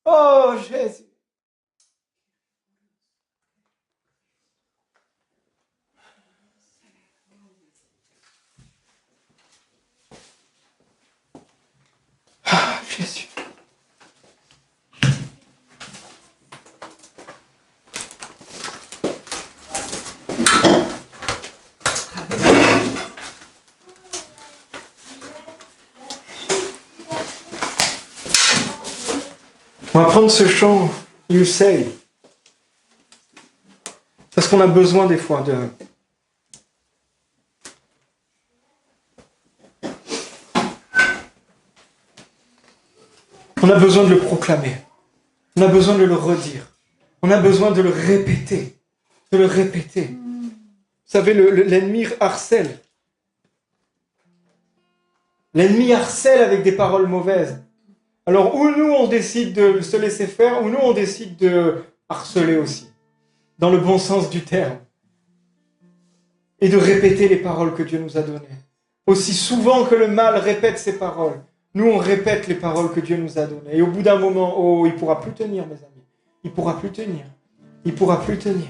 Oh Jésus. Ah Jésus. On va prendre ce chant, You Say. Parce qu'on a besoin des fois de... On a besoin de le proclamer. On a besoin de le redire. On a besoin de le répéter. De le répéter. Vous savez, l'ennemi harcèle. L'ennemi harcèle avec des paroles mauvaises. Alors, ou nous, on décide de se laisser faire, ou nous, on décide de harceler aussi. Dans le bon sens du terme. Et de répéter les paroles que Dieu nous a données. Aussi souvent que le mal répète ses paroles, nous, on répète les paroles que Dieu nous a données. Et au bout d'un moment, oh, il ne pourra plus tenir, mes amis. Il ne pourra plus tenir. Il ne pourra plus tenir.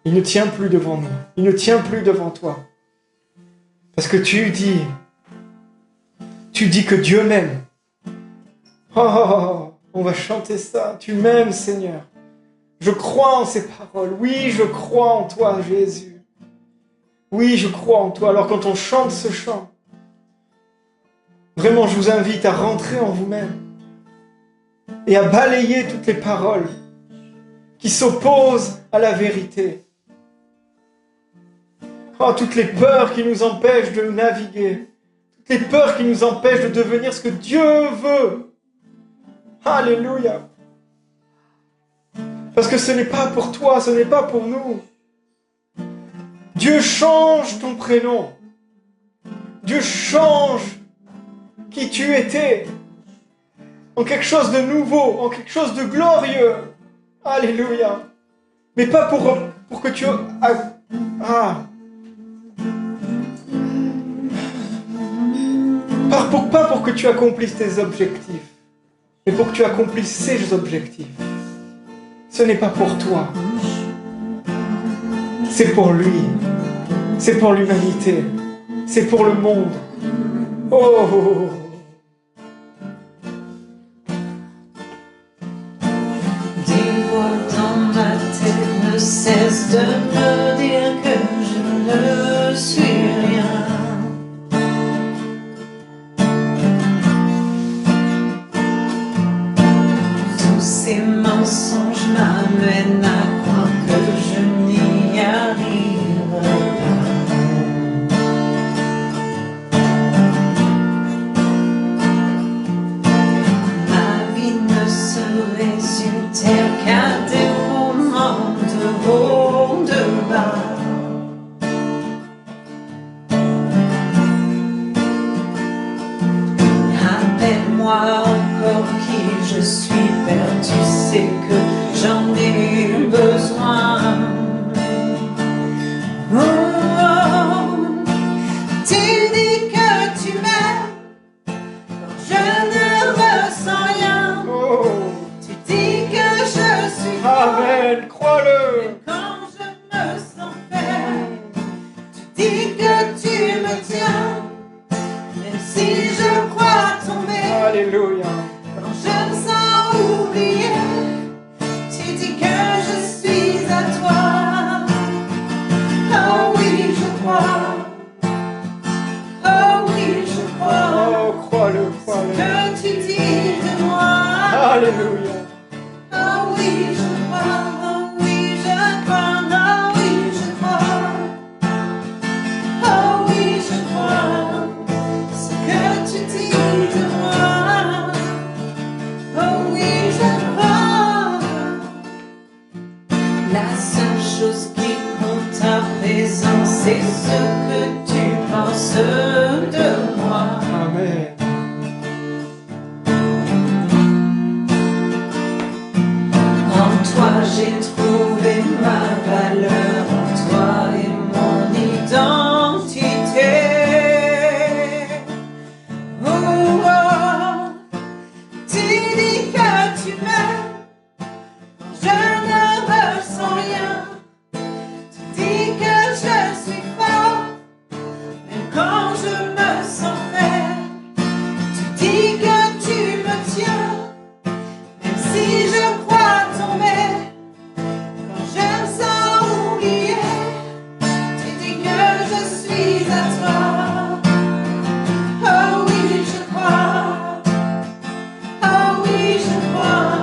Il ne tient plus devant nous. Il ne tient plus devant toi. Parce que tu dis que Dieu m'aime. Oh, on va chanter ça. Tu m'aimes, Seigneur. Je crois en ces paroles. Oui, je crois en toi, Jésus. Oui, je crois en toi. Alors quand on chante ce chant, vraiment, je vous invite à rentrer en vous-même et à balayer toutes les paroles qui s'opposent à la vérité. Oh, toutes les peurs qui nous empêchent de naviguer. Toutes les peurs qui nous empêchent de devenir ce que Dieu veut. Alléluia. Parce que ce n'est pas pour toi, ce n'est pas pour nous. Dieu change ton prénom. Dieu change qui tu étais en quelque chose de nouveau, en quelque chose de glorieux. Alléluia. Mais pas pour que tu... Pas pour que tu accomplisses tes objectifs, mais pour que tu accomplisses ses objectifs. Ce n'est pas pour toi. C'est pour lui. C'est pour l'humanité. C'est pour le monde. Oh! Des voix dans ma tête ne cessent de me dire que je ne suis rien. Tous ces mensonges m'amènent à croire que je n'y arriverai pas. Ma vie ne se résume-t-elle qu'à des moments de haut, de bas? Appelle-moi encore qui je suis, Père, tu sais que j'en ai besoin. Oh, oh. Tu dis que tu m'aimes quand je ne ressens rien. Oh! Tu dis que je suis Amen, crois-le. quand je me sens faible. Tu dis que tu me tiens, même si je crois tomber. Alléluia. Quand je me sens oubliée, tu dis que je suis à toi. Oh oui, je crois. Oh oui, je crois. Oh, crois-le, crois-le. Que tu dis de moi. Alléluia. Oh oui, je crois. Oh oui, je crois. Oh oui, je crois. Oh oui, je crois. Ce que tu dis de moi. Oh oui, je crois. La seule chose qui compte à présent, c'est ce que tu penses de moi. Amen. En toi j'ai trouvé ma valeur, en toi est mon identité. Oh, oh, tu dis que tu m'aimes, je ne ressens rien. Tu dis que je suis fort, même quand je me sens faible. Tu dis que tu me tiens, même si je crois tomber. Quand je me sens oubliée, tu dis que je suis à toi. Oh oui, je crois. Oh oui, je crois.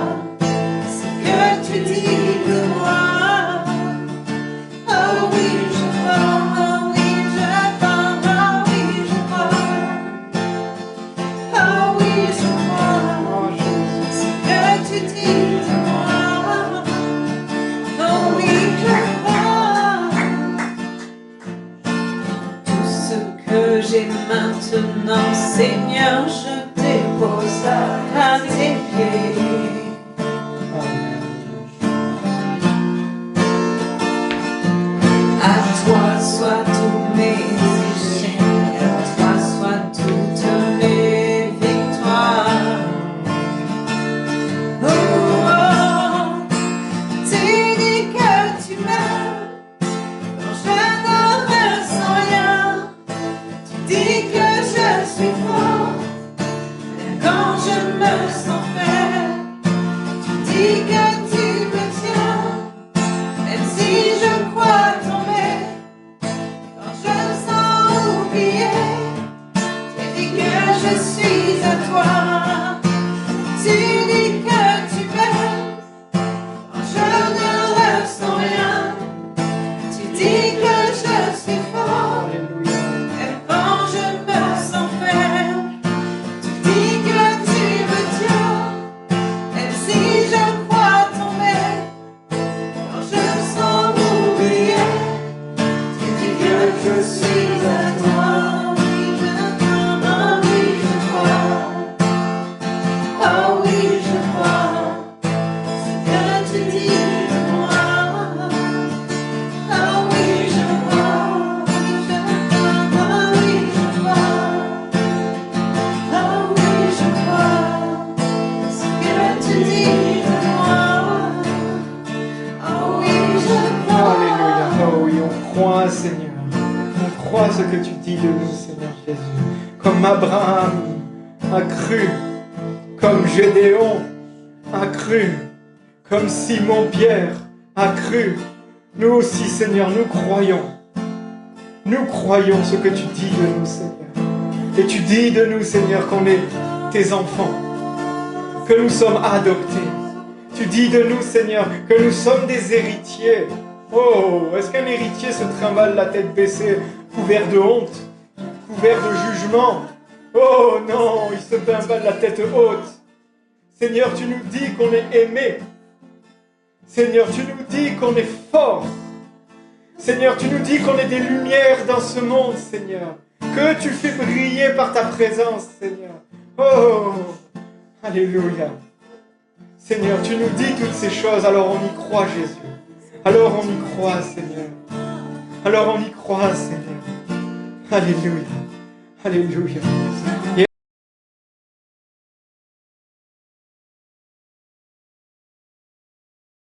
Ce que tu dis de moi. Oh oui, je crois. Oh oui, je crois. Oh oui, je crois. Oh oui, je crois. Oh, Jésus. Ce que tu dis de moi. Oh oui, je crois. Tout ce que j'ai maintenant, Seigneur, je dépose à tes pieds. À toi soient tous mes échecs, à toi soient toutes mes victoires. Oh, oh, tu dis que tu m'aimes, quand je ne ressens rien. Tu dis que je suis fort, même quand je me sens faible. Tu dis que tu me tiens, même si je crois tomber. Quand je me sens oubliée, tu dis que je suis à toi. Tu dis que tu m'aimes, quand je ne ressens rien. Tu dis que je suis fort, Alléluia. même quand je me sens faible. Tu dis que tu me tiens, même si je crois tomber. Quand je me sens oubliée, tu dis que je suis à toi. Oui, je crois. Oh oui, je crois. Oh oui, je crois. Ce que tu dis de moi. Oh oui, je crois. Oh oui, je crois. Oh oui, je crois. Ce que tu dis de moi. Oh oui, je crois. Alléluia. Oh oui, on croit, Seigneur. On croit ce que tu dis de nous, Seigneur Jésus. Comme Abraham a cru, comme Gédéon a cru, comme Simon-Pierre a cru. Nous aussi, Seigneur, nous croyons. Nous croyons ce que tu dis de nous, Seigneur. Et tu dis de nous, Seigneur, qu'on est tes enfants, que nous sommes adoptés. Tu dis de nous, Seigneur, que nous sommes des héritiers. Oh, est-ce qu'un héritier se trimballe la tête baissée, couvert de honte, couvert de jugement? Oh non, il se trimballe la tête haute. Seigneur, tu nous dis qu'on est aimé. Seigneur, tu nous dis qu'on est fort. Seigneur, tu nous dis qu'on est des lumières dans ce monde, Seigneur. Que tu fais briller par ta présence, Seigneur. Oh, alléluia. Seigneur, tu nous dis toutes ces choses, alors on y croit, Jésus. Alors on y croit, Seigneur. Alors on y croit, Seigneur. Alléluia. Alléluia.